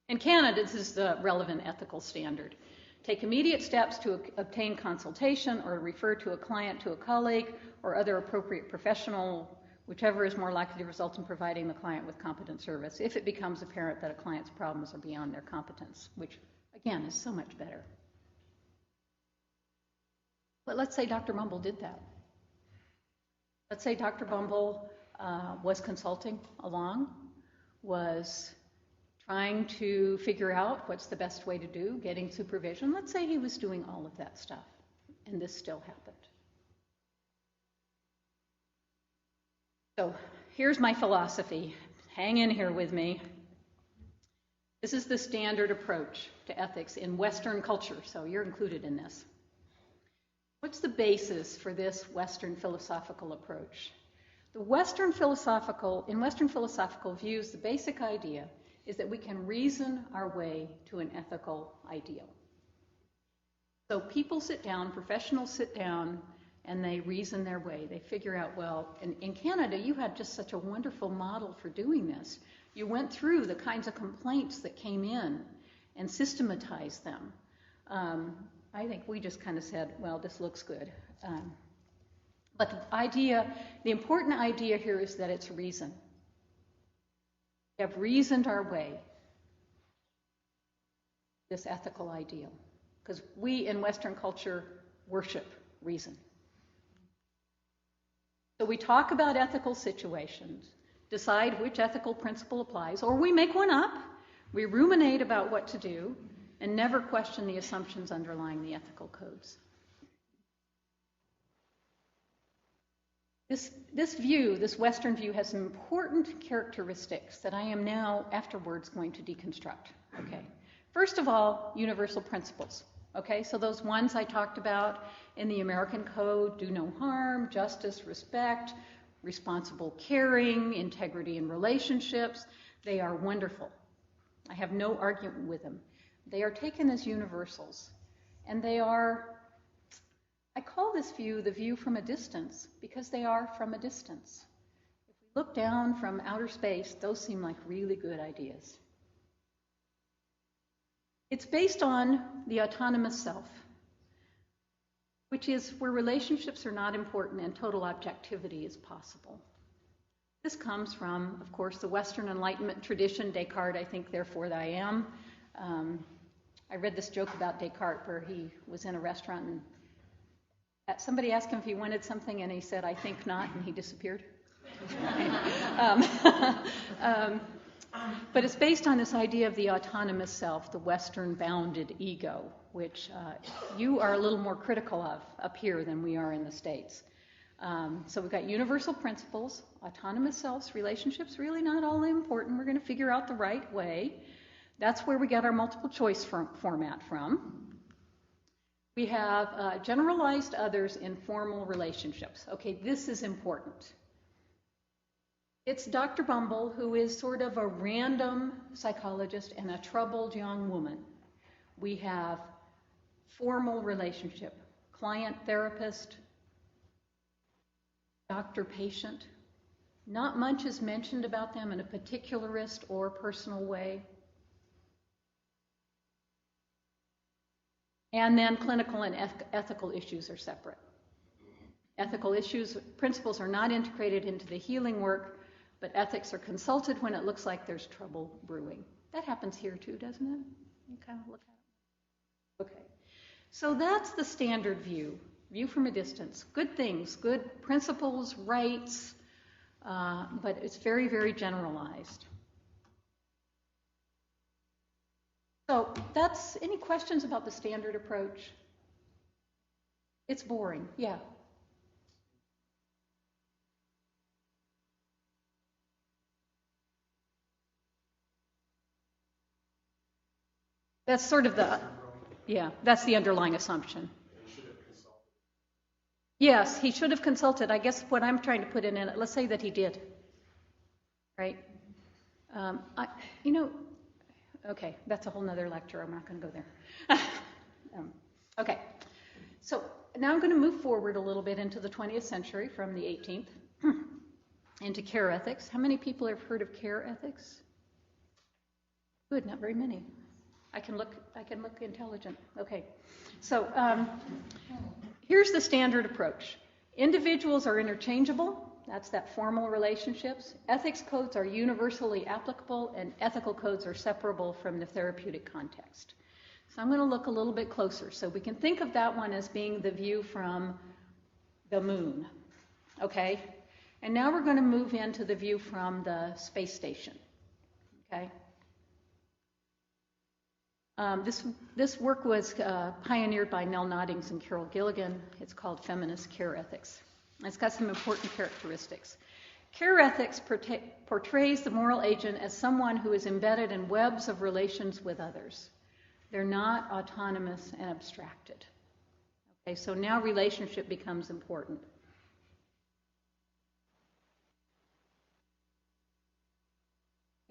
S4: In Canada, this is the relevant ethical standard. Take immediate steps to obtain consultation or refer to a client to a colleague or other appropriate professional, whichever is more likely to result in providing the client with competent service if it becomes apparent that a client's problems are beyond their competence, which, again, is so much better. But let's say Dr. Bumble did that. Let's say Dr. Bumble was consulting along, was trying to figure out what's the best way to do, getting supervision. Let's say he was doing all of that stuff, and this still happened. So here's my philosophy. Hang in here with me. This is the standard approach to ethics in Western culture, so you're included in this. What's the basis for this Western philosophical approach? In Western philosophical views, the basic idea is that we can reason our way to an ethical ideal. So people sit down, professionals sit down, and they reason their way. They figure out, well, in Canada, you had just such a wonderful model for doing this. You went through the kinds of complaints that came in and systematized them. I think we just kind of said, well, this looks good. But the important idea here is that it's reason. We have reasoned our way this ethical ideal, because we in Western culture worship reason. So we talk about ethical situations, decide which ethical principle applies, or we make one up, we ruminate about what to do, and never question the assumptions underlying the ethical codes. This Western view, has some important characteristics that I am now afterwards going to deconstruct. Okay. First of all, universal principles. Okay, so those ones I talked about in the American Code: do no harm, justice, respect, responsible caring, integrity in relationships. They are wonderful. I have no argument with them. They are taken as universals, and they are, I call this view the view from a distance, because they are from a distance. If we look down from outer space, those seem like really good ideas. It's based on the autonomous self, which is where relationships are not important and total objectivity is possible. This comes from, of course, the Western Enlightenment tradition. Descartes, I think, therefore I am. I read this joke about Descartes where he was in a restaurant and somebody asked him if he wanted something, and he said, "I think not," and he disappeared. But it's based on this idea of the autonomous self, the Western bounded ego, which you are a little more critical of up here than we are in the States. So we've got universal principles, autonomous selves, relationships, really not all that important. We're going to figure out the right way. That's where we get our multiple choice format from. We have generalized others in formal relationships. Okay, this is important. It's Dr. Bumble, who is sort of a random psychologist and a troubled young woman. We have formal relationship, client-therapist, doctor-patient. Not much is mentioned about them in a particularist or personal way. And then clinical and ethical issues are separate. Ethical issues, principles are not integrated into the healing work, but ethics are consulted when it looks like there's trouble brewing. That happens here too, doesn't it? You kind of look at it. Okay. So that's the standard view from a distance. Good things, good principles, rights, but it's very, very generalized. So that's, any questions about the standard approach? It's boring, yeah. That's sort of that's the underlying assumption. Yes, he should have consulted. I guess what I'm trying to put in it, let's say that he did, right? Okay, that's a whole nother lecture. I'm not going to go there. Okay, so now I'm going to move forward a little bit into the 20th century from the 18th into care ethics. How many people have heard of care ethics? Good, not very many. I can look intelligent. Okay, so here's the standard approach. Individuals are interchangeable. That's that formal relationships. Ethics codes are universally applicable, and ethical codes are separable from the therapeutic context. So I'm going to look a little bit closer. So we can think of that one as being the view from the moon. Okay? And now we're going to move into the view from the space station. Okay? This work was pioneered by Nell Noddings and Carol Gilligan. It's called Feminist Care Ethics. It's got some important characteristics. Care ethics portrays the moral agent as someone who is embedded in webs of relations with others. They're not autonomous and abstracted. Okay, so now relationship becomes important.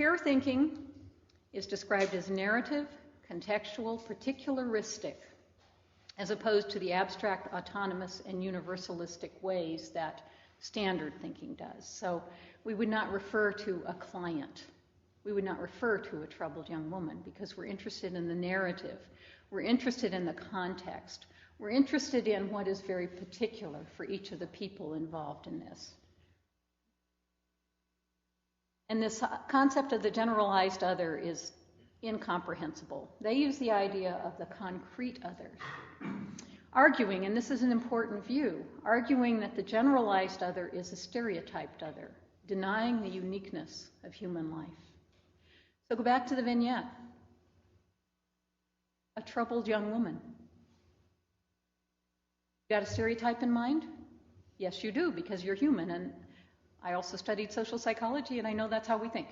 S4: Care thinking is described as narrative, contextual, particularistic, as opposed to the abstract, autonomous, and universalistic ways that standard thinking does. So we would not refer to a client. We would not refer to a troubled young woman because we're interested in the narrative. We're interested in the context. We're interested in what is very particular for each of the people involved in this. And this concept of the generalized other is incomprehensible. They use the idea of the concrete other, arguing, and this is an important view, arguing that the generalized other is a stereotyped other, denying the uniqueness of human life. So go back to the vignette. A troubled young woman. You got a stereotype in mind? Yes, you do, because you're human, and I also studied social psychology, and I know that's how we think.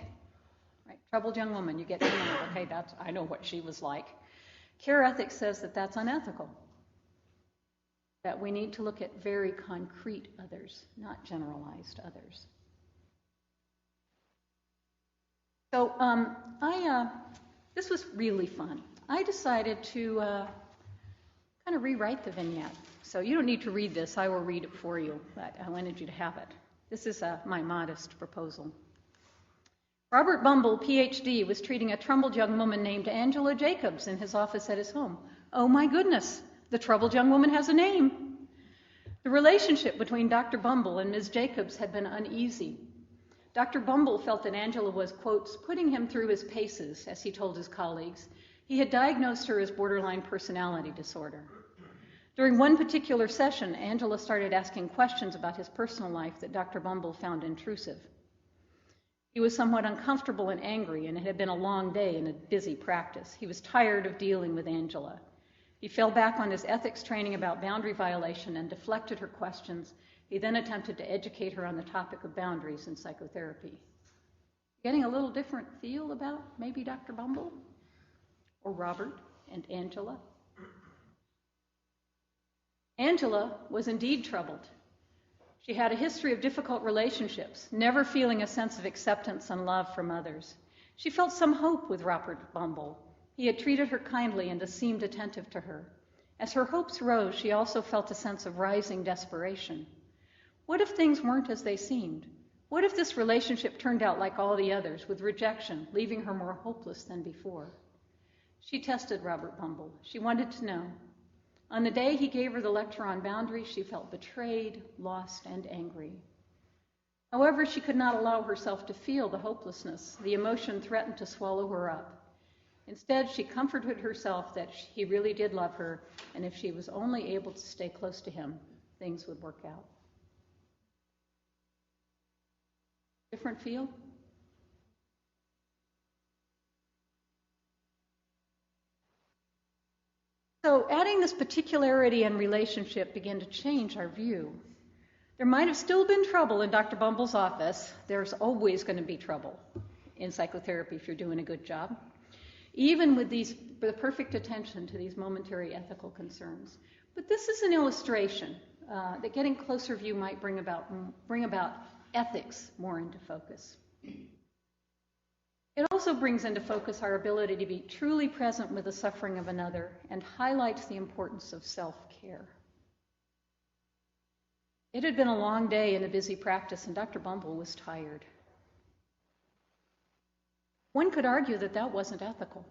S4: Right? Troubled young woman, you get to know, okay, I know what she was like. Care ethics says that that's unethical, that we need to look at very concrete others, not generalized others. So this was really fun. I decided to kind of rewrite the vignette. So you don't need to read this, I will read it for you, but I wanted you to have it. This is my modest proposal. Robert Bumble, PhD, was treating a troubled young woman named Angela Jacobs in his office at his home. Oh my goodness, the troubled young woman has a name. The relationship between Dr. Bumble and Ms. Jacobs had been uneasy. Dr. Bumble felt that Angela was, quotes, putting him through his paces, as he told his colleagues. He had diagnosed her as borderline personality disorder. During one particular session, Angela started asking questions about his personal life that Dr. Bumble found intrusive. He was somewhat uncomfortable and angry, and it had been a long day and a busy practice. He was tired of dealing with Angela. He fell back on his ethics training about boundary violation and deflected her questions. He then attempted to educate her on the topic of boundaries in psychotherapy. Getting a little different feel about maybe Dr. Bumble or Robert and Angela? Angela was indeed troubled. She had a history of difficult relationships, never feeling a sense of acceptance and love from others. She felt some hope with Robert Bumble. He had treated her kindly and seemed attentive to her. As her hopes rose, she also felt a sense of rising desperation. What if things weren't as they seemed? What if this relationship turned out like all the others, with rejection, leaving her more hopeless than before? She tested Robert Bumble. She wanted to know. On the day he gave her the lecture on boundaries, she felt betrayed, lost, and angry. However, she could not allow herself to feel the hopelessness. The emotion threatened to swallow her up. Instead, she comforted herself that he really did love her, and if she was only able to stay close to him, things would work out. Different feel? So adding this particularity and relationship began to change our view. There might have still been trouble in Dr. Bumble's office. There's always going to be trouble in psychotherapy if you're doing a good job, even with the perfect attention to these momentary ethical concerns. But this is an illustration that getting closer view might bring about ethics more into focus. It also brings into focus our ability to be truly present with the suffering of another and highlights the importance of self-care. It had been a long day in a busy practice, and Dr. Bumble was tired. One could argue that that wasn't ethical,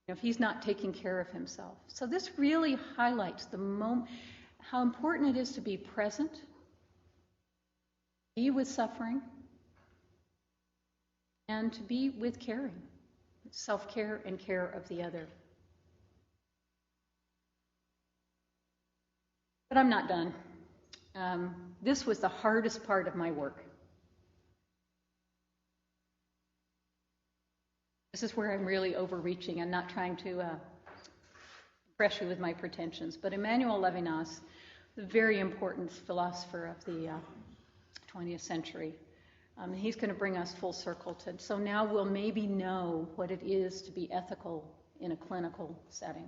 S4: if he's not taking care of himself. So this really highlights how important it is to be present, be with suffering, and to be with caring, self-care and care of the other. But I'm not done. This was the hardest part of my work. This is where I'm really overreaching and not trying to impress you with my pretensions. But Emmanuel Levinas, the very important philosopher of the 20th century, he's going to bring us full circle so now we'll maybe know what it is to be ethical in a clinical setting.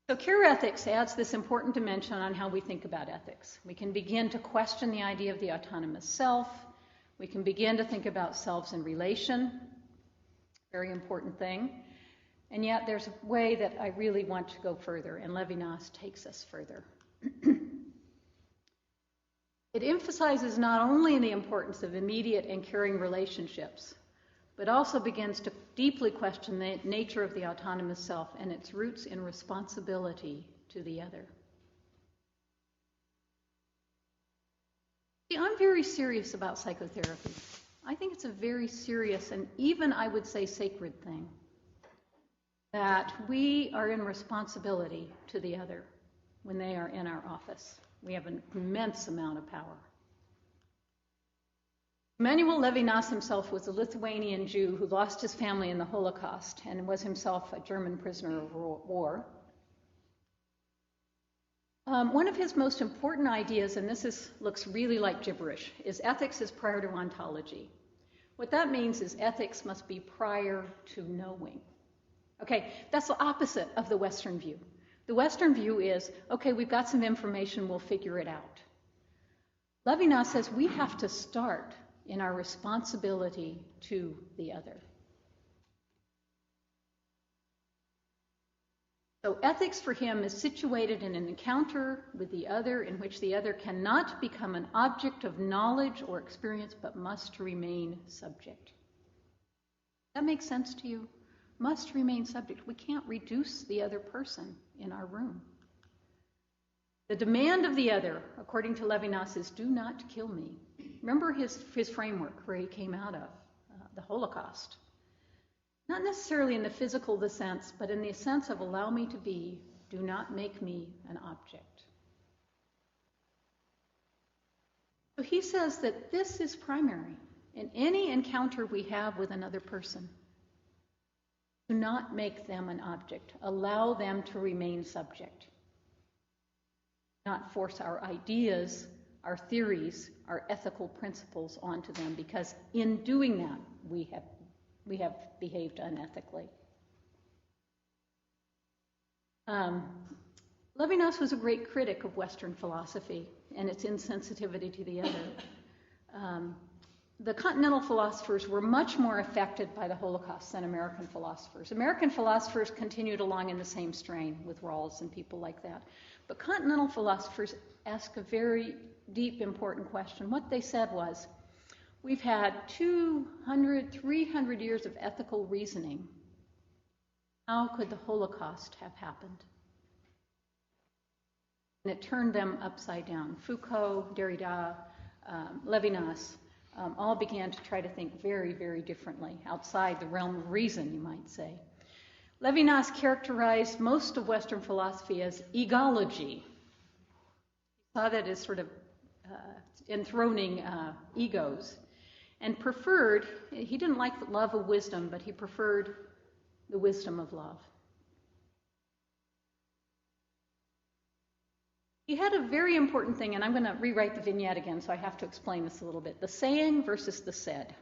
S4: So care ethics adds this important dimension on how we think about ethics. We can begin to question the idea of the autonomous self. We can begin to think about selves in relation, very important thing. And yet there's a way that I really want to go further, and Levinas takes us further. It emphasizes not only the importance of immediate and caring relationships, but also begins to deeply question the nature of the autonomous self and its roots in responsibility to the other. See, I'm very serious about psychotherapy. I think it's a very serious and even, I would say, sacred thing, that we are in responsibility to the other when they are in our office. We have an immense amount of power. Emmanuel Levinas himself was a Lithuanian Jew who lost his family in the Holocaust and was himself a German prisoner of war. One of his most important ideas, and looks really like gibberish, is ethics is prior to ontology. What that means is ethics must be prior to knowing. Okay, that's the opposite of the Western view. The Western view is, okay, we've got some information, we'll figure it out. Levinas says we have to start in our responsibility to the other. So ethics for him is situated in an encounter with the other in which the other cannot become an object of knowledge or experience, but must remain subject. That makes sense to you? Must remain subject. We can't reduce the other person in our room. The demand of the other, according to Levinas, is do not kill me. Remember his framework where he came out of, the Holocaust. Not necessarily in the physical sense, but in the sense of allow me to be, do not make me an object. So he says that this is primary in any encounter we have with another person. Do not make them an object. Allow them to remain subject. Not force our ideas, our theories, our ethical principles onto them, because in doing that, we have behaved unethically. Levinas was a great critic of Western philosophy and its insensitivity to the other. The continental philosophers were much more affected by the Holocaust than American philosophers. American philosophers continued along in the same strain with Rawls and people like that. But continental philosophers ask a very deep, important question. What they said was, we've had 200, 300 years of ethical reasoning. How could the Holocaust have happened? And it turned them upside down. Foucault, Derrida, Levinas all began to try to think very, very differently, outside the realm of reason, you might say. Levinas characterized most of Western philosophy as egology. He saw that as sort of enthroning egos, and preferred, he didn't like the love of wisdom, but he preferred the wisdom of love. He had a very important thing, and I'm going to rewrite the vignette again, so I have to explain this a little bit. The saying versus the said.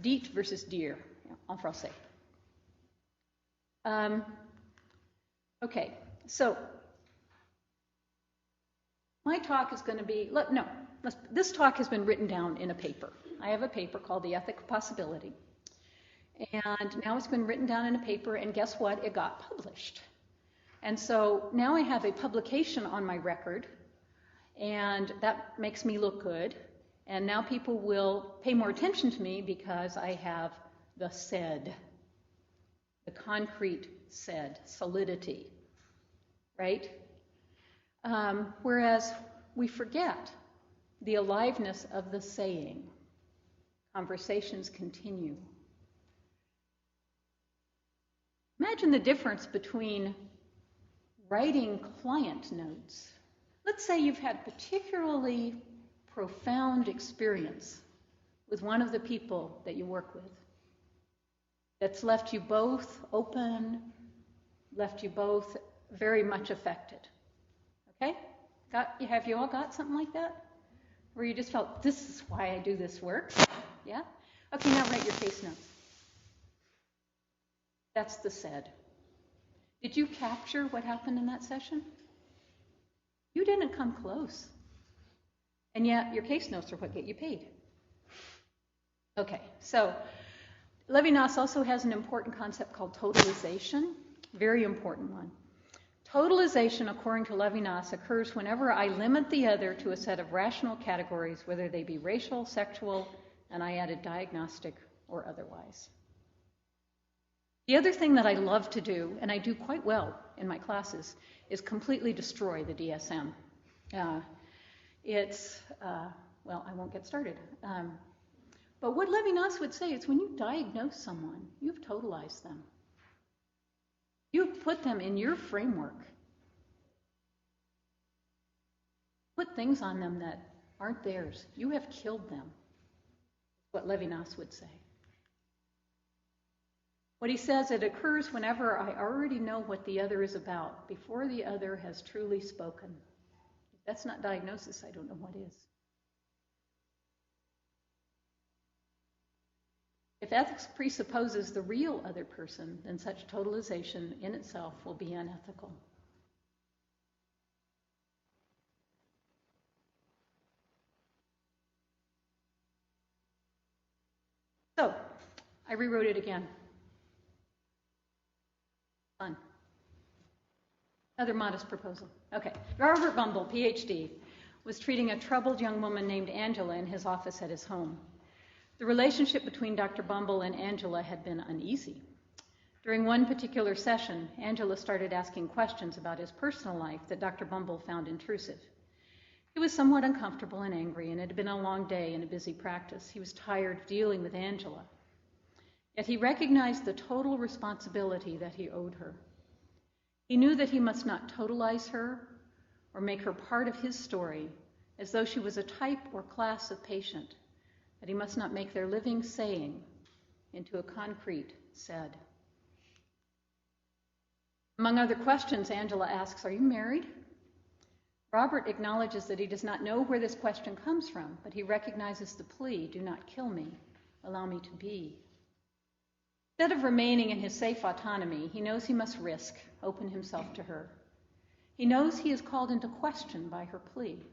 S4: Dit versus dire, en français. Okay, so my talk is going to be, this talk has been written down in a paper. I have a paper called The Ethic of Possibility. And now it's been written down in a paper, and guess what? It got published. And so now I have a publication on my record, and that makes me look good. And now people will pay more attention to me because I have the said, the concrete said, solidity, right? Whereas we forget the aliveness of the saying. Conversations continue. Imagine the difference between writing client notes. Let's say you've had particularly profound experience with one of the people that you work with that's left you both open, left you both very much affected. Okay? Have you all got something like that? Where you just felt, this is why I do this work? Yeah? Okay, now write your case notes. That's the said. Did you capture what happened in that session? You didn't come close. And yet your case notes are what get you paid. Okay, so Levinas also has an important concept called totalization, very important one. Totalization, according to Levinas, occurs whenever I limit the other to a set of rational categories, whether they be racial, sexual, and I added diagnostic or otherwise. The other thing that I love to do, and I do quite well in my classes, is completely destroy the DSM. Well, I won't get started. But what Levinas would say is when you diagnose someone, you've totalized them. You've put them in your framework. Put things on them that aren't theirs. You have killed them, what Levinas would say. What he says, it occurs whenever I already know what the other is about, before the other has truly spoken. If that's not diagnosis, I don't know what is. If ethics presupposes the real other person, then such totalization in itself will be unethical. So, I rewrote it again. Fun. Another modest proposal. Okay. Robert Bumble, PhD, was treating a troubled young woman named Angela in his office at his home. The relationship between Dr. Bumble and Angela had been uneasy. During one particular session, Angela started asking questions about his personal life that Dr. Bumble found intrusive. He was somewhat uncomfortable and angry, and it had been a long day and a busy practice. He was tired of dealing with Angela. Yet he recognized the total responsibility that he owed her. He knew that he must not totalize her or make her part of his story as though she was a type or class of patient, that he must not make their living saying into a concrete said. Among other questions, Angela asks, "Are you married?" Robert acknowledges that he does not know where this question comes from, but he recognizes the plea, "Do not kill me, allow me to be." Instead of remaining in his safe autonomy, he knows he must risk, open himself to her. He knows he is called into question by her plea.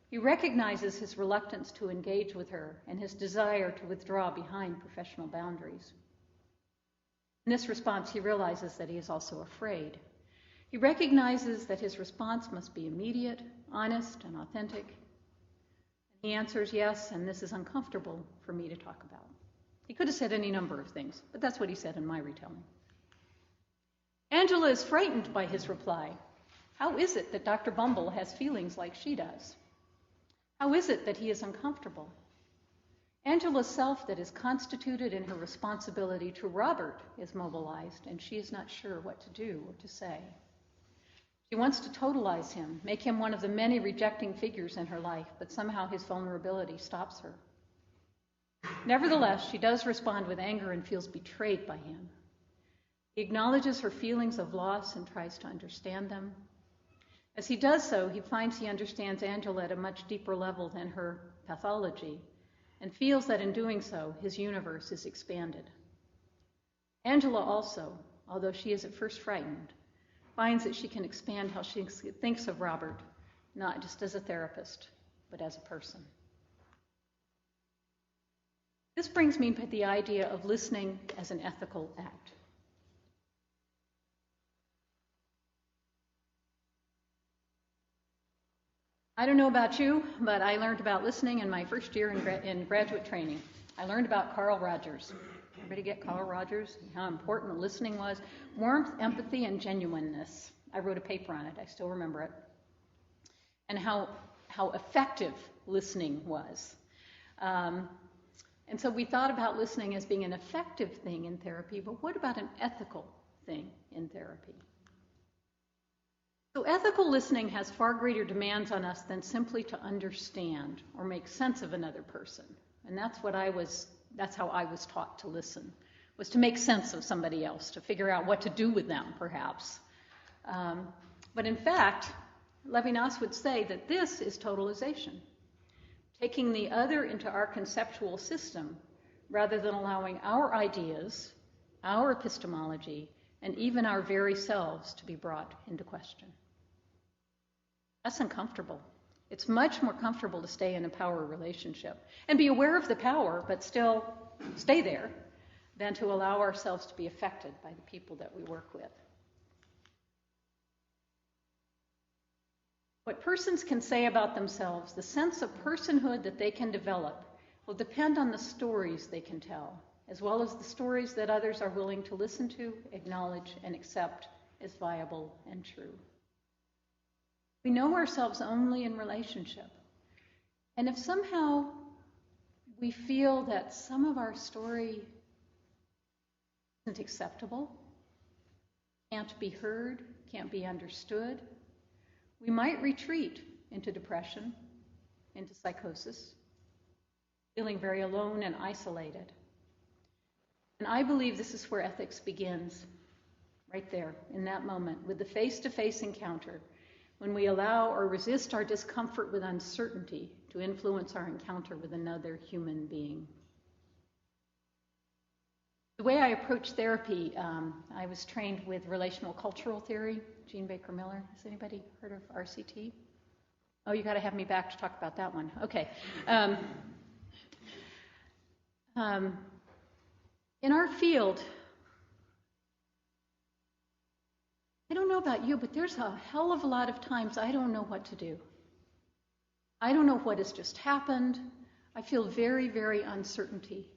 S4: He recognizes his reluctance to engage with her and his desire to withdraw behind professional boundaries. In this response, he realizes that he is also afraid. He recognizes that his response must be immediate, honest, and authentic. He answers, yes, and this is uncomfortable for me to talk about. He could have said any number of things, but that's what he said in my retelling. Angela is frightened by his reply. How is it that Dr. Bumble has feelings like she does? How is it that he is uncomfortable? Angela's self that is constituted in her responsibility to Robert is mobilized, and she is not sure what to do or to say. She wants to totalize him, make him one of the many rejecting figures in her life, but somehow his vulnerability stops her. Nevertheless, she does respond with anger and feels betrayed by him. He acknowledges her feelings of loss and tries to understand them. As he does so, he finds he understands Angela at a much deeper level than her pathology, and feels that in doing so, his universe is expanded. Angela also, although she is at first frightened, finds that she can expand how she thinks of Robert, not just as a therapist, but as a person. This brings me to the idea of listening as an ethical act. I don't know about you, but I learned about listening in my first year in graduate training. I learned about Carl Rogers. Everybody get Carl Rogers? How important listening was. Warmth, empathy, and genuineness. I wrote a paper on it. I still remember it. And how effective listening was. And so we thought about listening as being an effective thing in therapy, but what about an ethical thing in therapy? So ethical listening has far greater demands on us than simply to understand or make sense of another person. And that's how I was taught to listen, was to make sense of somebody else, to figure out what to do with them, perhaps. But in fact, Levinas would say that this is totalization, taking the other into our conceptual system rather than allowing our ideas, our epistemology, and even our very selves to be brought into question. That's uncomfortable. It's much more comfortable to stay in a power relationship and be aware of the power, but still stay there, than to allow ourselves to be affected by the people that we work with. What persons can say about themselves, the sense of personhood that they can develop, will depend on the stories they can tell, as well as the stories that others are willing to listen to, acknowledge, and accept as viable and true. We know ourselves only in relationship. And if somehow we feel that some of our story isn't acceptable, can't be heard, can't be understood, we might retreat into depression, into psychosis, feeling very alone and isolated. And I believe this is where ethics begins, right there, in that moment, with the face-to-face encounter, when we allow or resist our discomfort with uncertainty to influence our encounter with another human being. The way I approach therapy, I was trained with relational cultural theory, Jean Baker Miller. Has anybody heard of RCT? Oh, you got to have me back to talk about that one. Okay. In our field, I don't know about you, but there's a hell of a lot of times I don't know what to do. I don't know what has just happened. I feel very, very uncertainty.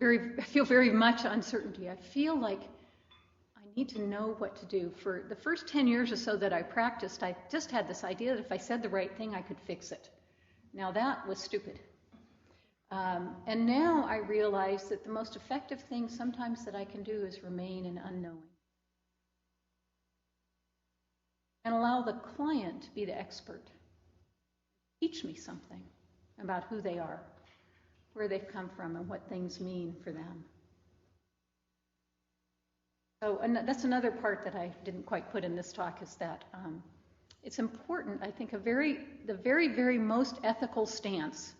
S4: I feel very much uncertainty. I feel like I need to know what to do. For the first 10 years or so that I practiced, I just had this idea that if I said the right thing, I could fix it. Now that was stupid. And now I realize that the most effective thing sometimes that I can do is remain in unknowing. And allow the client to be the expert. Teach me something about who they are, where they've come from, and what things mean for them. So that's another part that I didn't quite put in this talk, is that it's important, I think, the very, very most ethical stance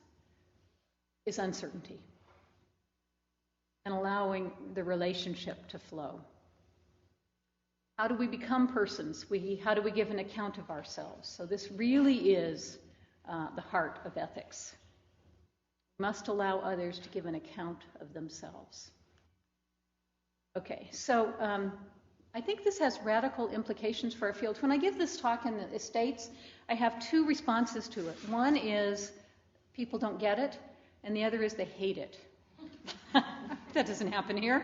S4: is uncertainty and allowing the relationship to flow. How do we become persons? How do we give an account of ourselves? So this really is the heart of ethics. We must allow others to give an account of themselves. Okay, so I think this has radical implications for our field. When I give this talk in the States, I have two responses to it. One is people don't get it, and the other is they hate it. That doesn't happen here.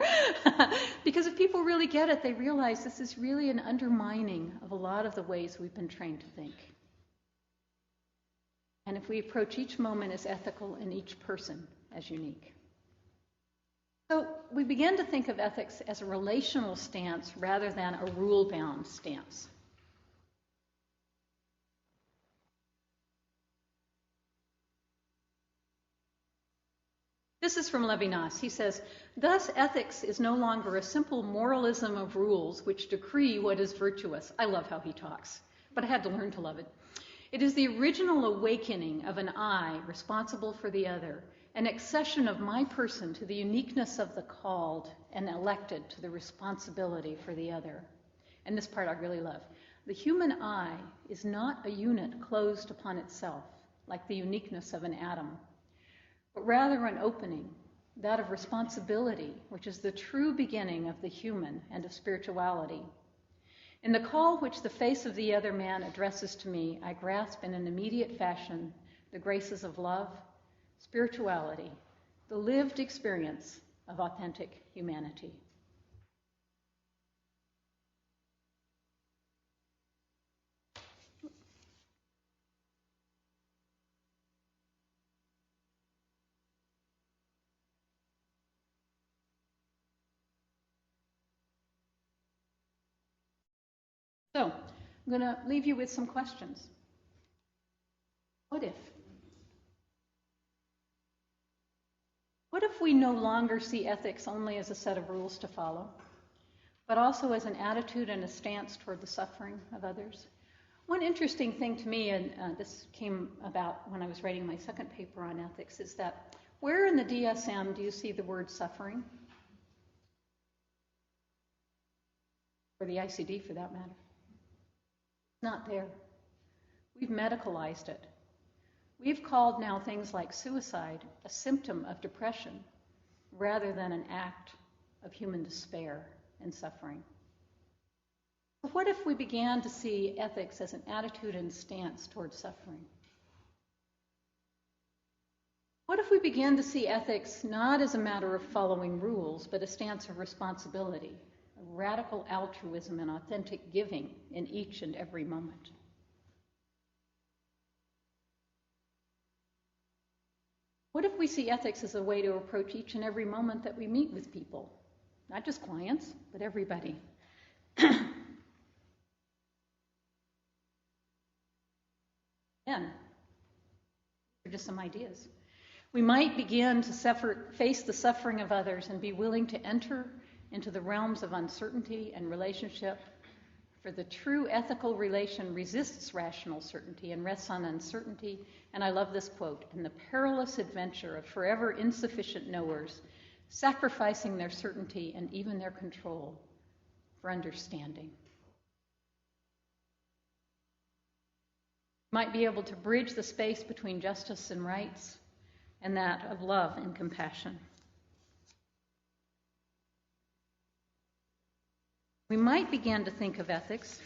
S4: Because if people really get it, they realize this is really an undermining of a lot of the ways we've been trained to think. And if we approach each moment as ethical and each person as unique. So we began to think of ethics as a relational stance rather than a rule-bound stance. This is from Levinas. He says, thus ethics is no longer a simple moralism of rules which decree what is virtuous. I love how he talks, but I had to learn to love it. It is the original awakening of an I responsible for the other, an accession of my person to the uniqueness of the called and elected to the responsibility for the other. And this part I really love. The human I is not a unit closed upon itself, like the uniqueness of an atom, but rather an opening, that of responsibility, which is the true beginning of the human and of spirituality. In the call which the face of the other man addresses to me, I grasp in an immediate fashion the graces of love, spirituality, the lived experience of authentic humanity. So, I'm going to leave you with some questions. What if? What if we no longer see ethics only as a set of rules to follow, but also as an attitude and a stance toward the suffering of others? One interesting thing to me, and this came about when I was writing my second paper on ethics, is that where in the DSM do you see the word suffering? Or the ICD, for that matter. Not there. We've medicalized it. We've called now things like suicide a symptom of depression rather than an act of human despair and suffering. But what if we began to see ethics as an attitude and stance towards suffering? What if we began to see ethics not as a matter of following rules, but a stance of responsibility? Radical altruism and authentic giving in each and every moment. What if we see ethics as a way to approach each and every moment that we meet with people? Not just clients, but everybody. Again, these are just some ideas. We might begin to face the suffering of others and be willing to enter into the realms of uncertainty and relationship, for the true ethical relation resists rational certainty and rests on uncertainty. And I love this quote, in the perilous adventure of forever insufficient knowers, sacrificing their certainty and even their control for understanding. Might be able to bridge the space between justice and rights and that of love and compassion. We might begin to think of ethics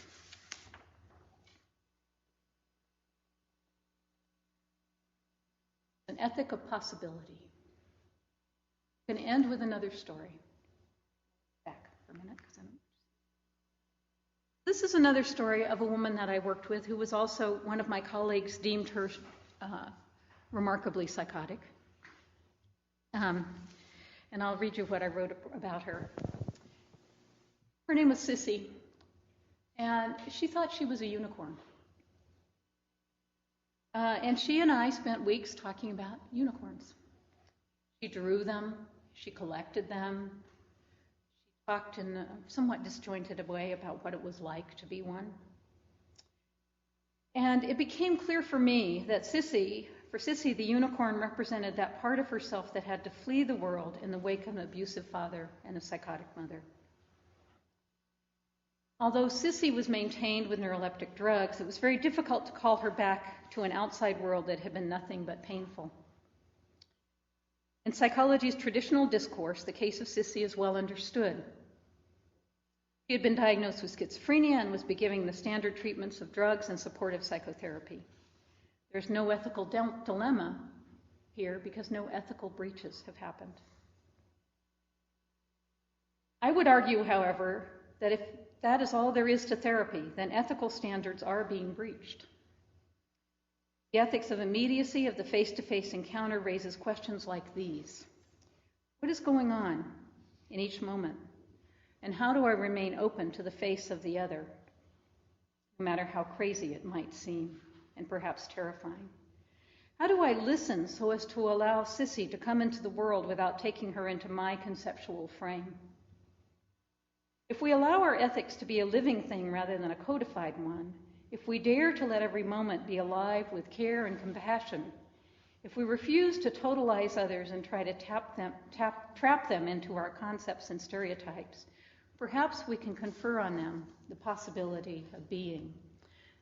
S4: as an ethic of possibility. I'm going to end with another story. Back for a minute, This is another story of a woman that I worked with who was also, one of my colleagues deemed her remarkably psychotic. And I'll read you what I wrote about her. Her name was Sissy, and she thought she was a unicorn. And she and I spent weeks talking about unicorns. She drew them, she collected them, she talked in a somewhat disjointed way about what it was like to be one. And it became clear for me that for Sissy, the unicorn represented that part of herself that had to flee the world in the wake of an abusive father and a psychotic mother. Although Sissy was maintained with neuroleptic drugs, it was very difficult to call her back to an outside world that had been nothing but painful. In psychology's traditional discourse, the case of Sissy is well understood. She had been diagnosed with schizophrenia and was beginning the standard treatments of drugs and supportive psychotherapy. There's no ethical dilemma here because no ethical breaches have happened. I would argue, however, that if that is all there is to therapy, then ethical standards are being breached. The ethics of immediacy of the face-to-face encounter raises questions like these. What is going on in each moment? And how do I remain open to the face of the other, no matter how crazy it might seem, and perhaps terrifying? How do I listen so as to allow Sissy to come into the world without taking her into my conceptual frame? If we allow our ethics to be a living thing rather than a codified one, if we dare to let every moment be alive with care and compassion, if we refuse to totalize others and try to trap them into our concepts and stereotypes, perhaps we can confer on them the possibility of being.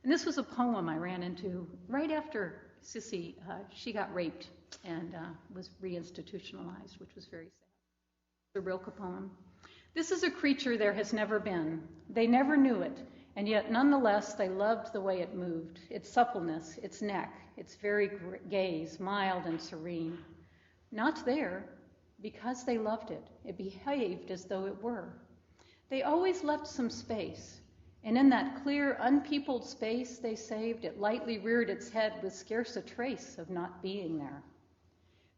S4: And this was a poem I ran into right after Sissy, she got raped and was reinstitutionalized, which was very sad. The Rilke poem. This is a creature there has never been. They never knew it, and yet nonetheless they loved the way it moved, its suppleness, its neck, its very gaze, mild and serene. Not there, because they loved it. It behaved as though it were. They always left some space, and in that clear, unpeopled space they saved, it lightly reared its head with scarce a trace of not being there.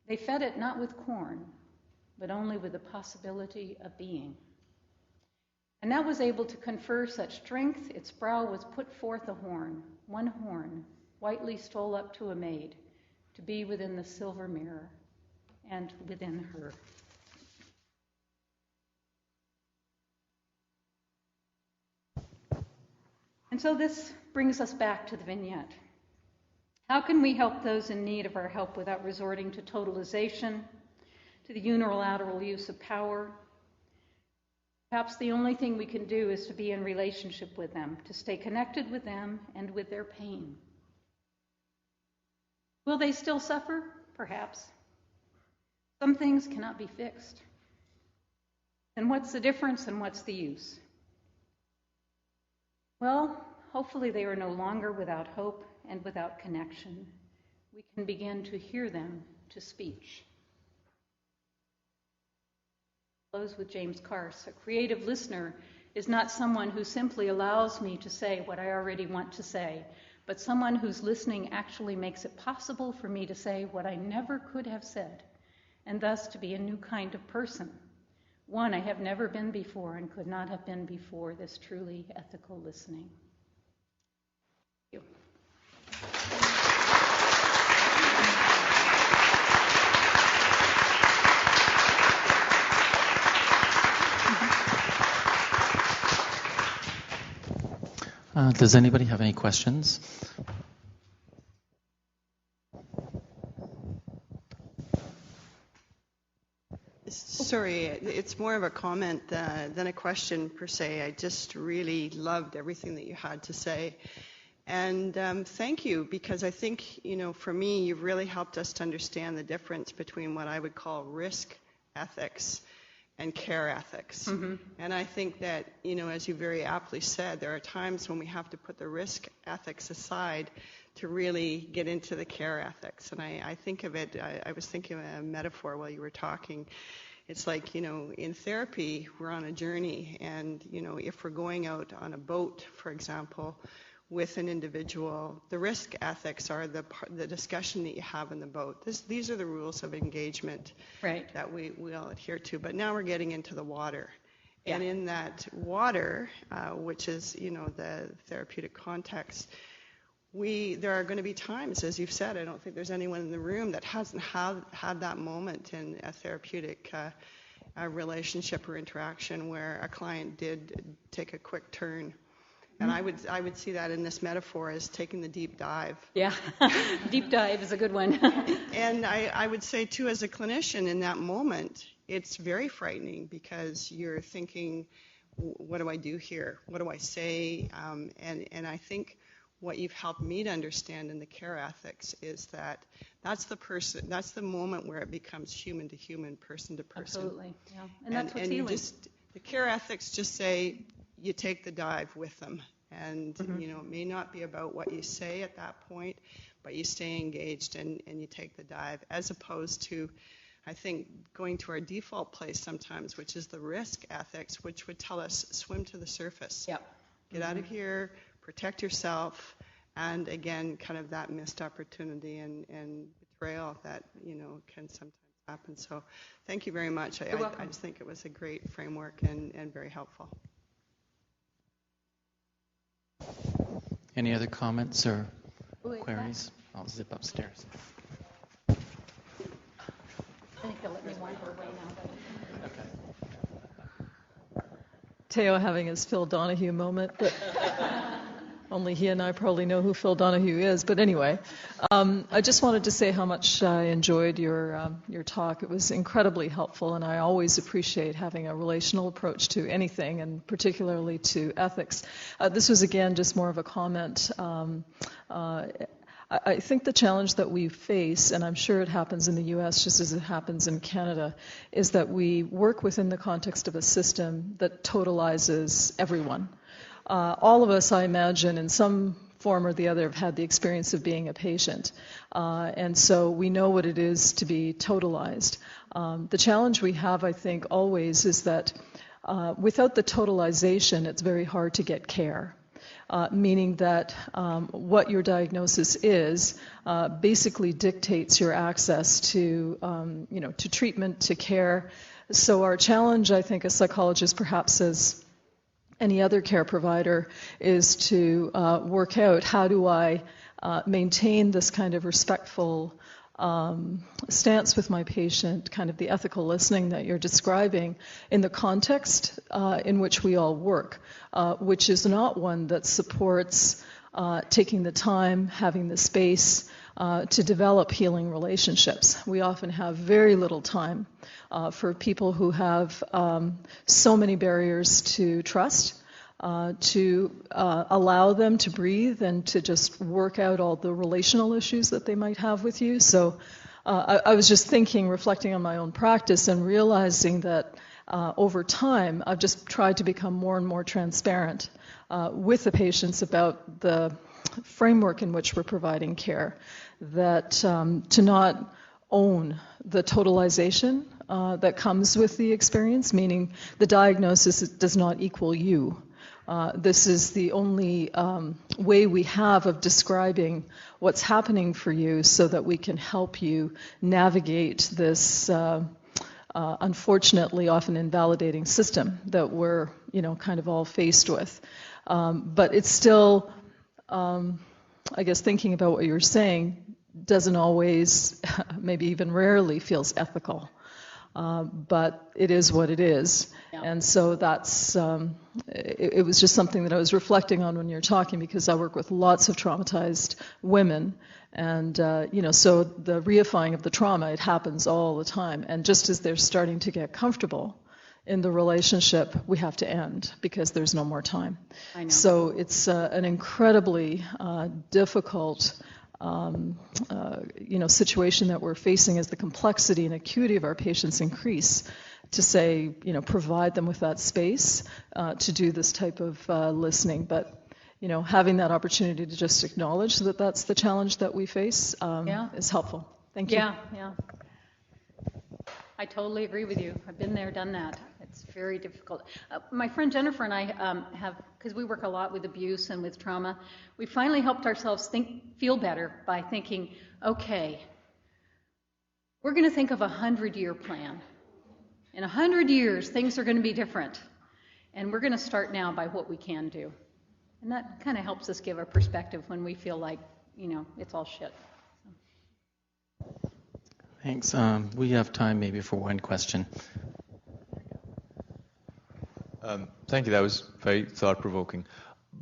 S4: They fed it not with corn, but only with the possibility of being. And that was able to confer such strength, its brow was put forth a horn, one horn, whitely stole up to a maid, to be within the silver mirror, and within her. And so this brings us back to the vignette. How can we help those in need of our help without resorting to totalization, to the unilateral use of power? Perhaps the only thing we can do is to be in relationship with them, to stay connected with them and with their pain. Will they still suffer? Perhaps. Some things cannot be fixed. Then what's the difference and what's the use? Well, hopefully they are no longer without hope and without connection. We can begin to hear them to speech. Close with James Carse. A creative listener is not someone who simply allows me to say what I already want to say, but someone whose listening actually makes it possible for me to say what I never could have said, and thus to be a new kind of person, one I have never been before and could not have been before this truly ethical listening. Thank you.
S1: Does anybody have any questions?
S3: Sorry, it's more of a comment than a question per se. I just really loved everything that you had to say. And thank you, because I think, for me, you've really helped us to understand the difference between what I would call risk ethics and care ethics. Mm-hmm. And I think that, as you very aptly said, there are times when we have to put the risk ethics aside to really get into the care ethics. And I think of it, I was thinking of a metaphor while you were talking. It's like, in therapy, we're on a journey. And, if we're going out on a boat, for example, with an individual, the risk ethics are the discussion that you have in the boat. These are the rules of engagement right. that we all adhere to. But now we're getting into the water. Yeah. And in that water, which is, the therapeutic context, there are going to be times, as you've said, I don't think there's anyone in the room that hasn't had that moment in a therapeutic relationship or interaction where a client did take a quick turn. And I would see that in this metaphor as taking the deep dive. Yeah,
S4: deep dive is a good one.
S3: And I would say, too, as a clinician in that moment, it's very frightening because you're thinking, what do I do here? What do I say? And I think what you've helped me to understand in the care ethics is that that's the moment where it becomes human to human, person to person.
S4: Absolutely, yeah. And that's what's healing.
S3: The care ethics just say, you take the dive with them. And, it may not be about what you say at that point, but you stay engaged and you take the dive, as opposed to, I think, going to our default place sometimes, which is the risk ethics, which would tell us swim to the surface.
S4: Yep.
S3: Get out of here, protect yourself, and again, kind of that missed opportunity and betrayal that, can sometimes happen. So thank you very much. I just think it was a great framework and very helpful.
S1: Any other comments or queries? I'll zip upstairs.
S4: I think they'll let me wind her away now.
S1: Okay.
S5: Teo having his Phil Donahue moment, but only he and I probably know who Phil Donahue is. But anyway, I just wanted to say how much I enjoyed your talk. It was incredibly helpful, and I always appreciate having a relational approach to anything, and particularly to ethics. This was, again, just more of a comment. I think the challenge that we face, and I'm sure it happens in the U.S. just as it happens in Canada, is that we work within the context of a system that totalizes everyone. All of us, I imagine, in some form or the other, have had the experience of being a patient. And so we know what it is to be totalized. The challenge we have, I think, always is that without the totalization, it's very hard to get care. Meaning that what your diagnosis is basically dictates your access to, to treatment, to care. So our challenge, I think, as psychologists, perhaps as any other care provider, is to work out how do I maintain this kind of respectful stance with my patient, kind of the ethical listening that you're describing, in the context in which we all work, which is not one that supports taking the time, having the space to develop healing relationships. We often have very little time for people who have so many barriers to trust, to allow them to breathe and to just work out all the relational issues that they might have with you. So I was just thinking, reflecting on my own practice and realizing that over time I've just tried to become more and more transparent with the patients about the framework in which we're providing care, that to not own the totalization that comes with the experience, meaning the diagnosis does not equal you. This is the only way we have of describing what's happening for you so that we can help you navigate this unfortunately often invalidating system that we're, kind of all faced with. But it's still, I guess, thinking about what you're saying doesn't always, maybe even rarely, feels ethical. But it is what it is. Yeah. And so that's, it was just something that I was reflecting on when you're talking, because I work with lots of traumatized women. And, so the reifying of the trauma, it happens all the time. And just as they're starting to get comfortable in the relationship, we have to end because there's no more time.
S4: I know.
S5: So it's an incredibly difficult situation that we're facing as the complexity and acuity of our patients increase, to say, provide them with that space to do this type of listening. But, having that opportunity to just acknowledge that that's the challenge that we face is helpful. Thank you.
S4: Yeah. I totally agree with you. I've been there, done that. It's very difficult. My friend Jennifer and I have, because we work a lot with abuse and with trauma, we finally helped ourselves feel better by thinking, okay, we're going to think of a 100-year plan. In 100 years, things are going to be different. And we're going to start now by what we can do. And that kind of helps us give a perspective when we feel like, it's all shit.
S1: Thanks. We have time maybe for one question.
S6: Thank you. That was very thought-provoking.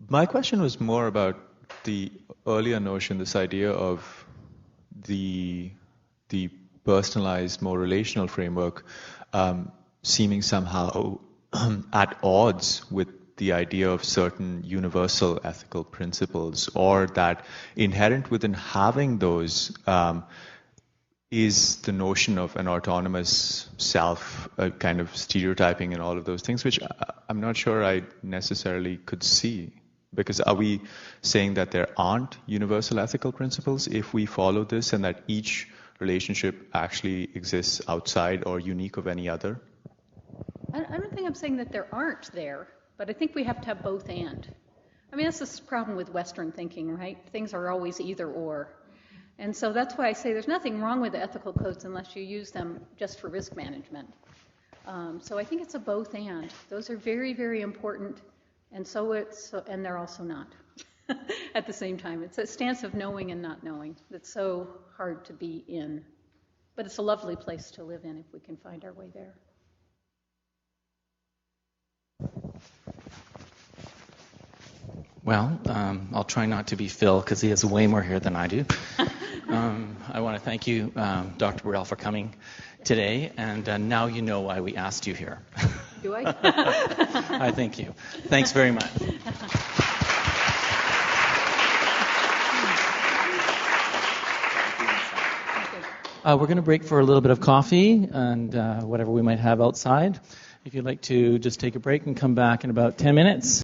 S6: My question was more about the earlier notion, this idea of the personalized, more relational framework seeming somehow at odds with the idea of certain universal ethical principles, or that inherent within having those is the notion of an autonomous self, kind of stereotyping and all of those things, which I'm not sure I necessarily could see. Because are we saying that there aren't universal ethical principles if we follow this, and that each relationship actually exists outside or unique of any other?
S7: I don't think I'm saying that there aren't there, but I think we have to have both and. I mean, that's the problem with Western thinking, right? Things are always either or. And so that's why I say there's nothing wrong with the ethical codes unless you use them just for risk management. So I think it's a both and. Those are very, very important, and and they're also not at the same time. It's a stance of knowing and not knowing that's so hard to be in. But it's a lovely place to live in if we can find our way there.
S1: Well, I'll try not to be Phil because he has way more hair than I do. I want to thank you, Dr. Burrell, for coming today, and now you know why we asked you here.
S7: Do I?
S1: I thank you. Thanks very much. We're going to break for a little bit of coffee and whatever we might have outside. If you'd like to just take a break and come back in about 10 minutes.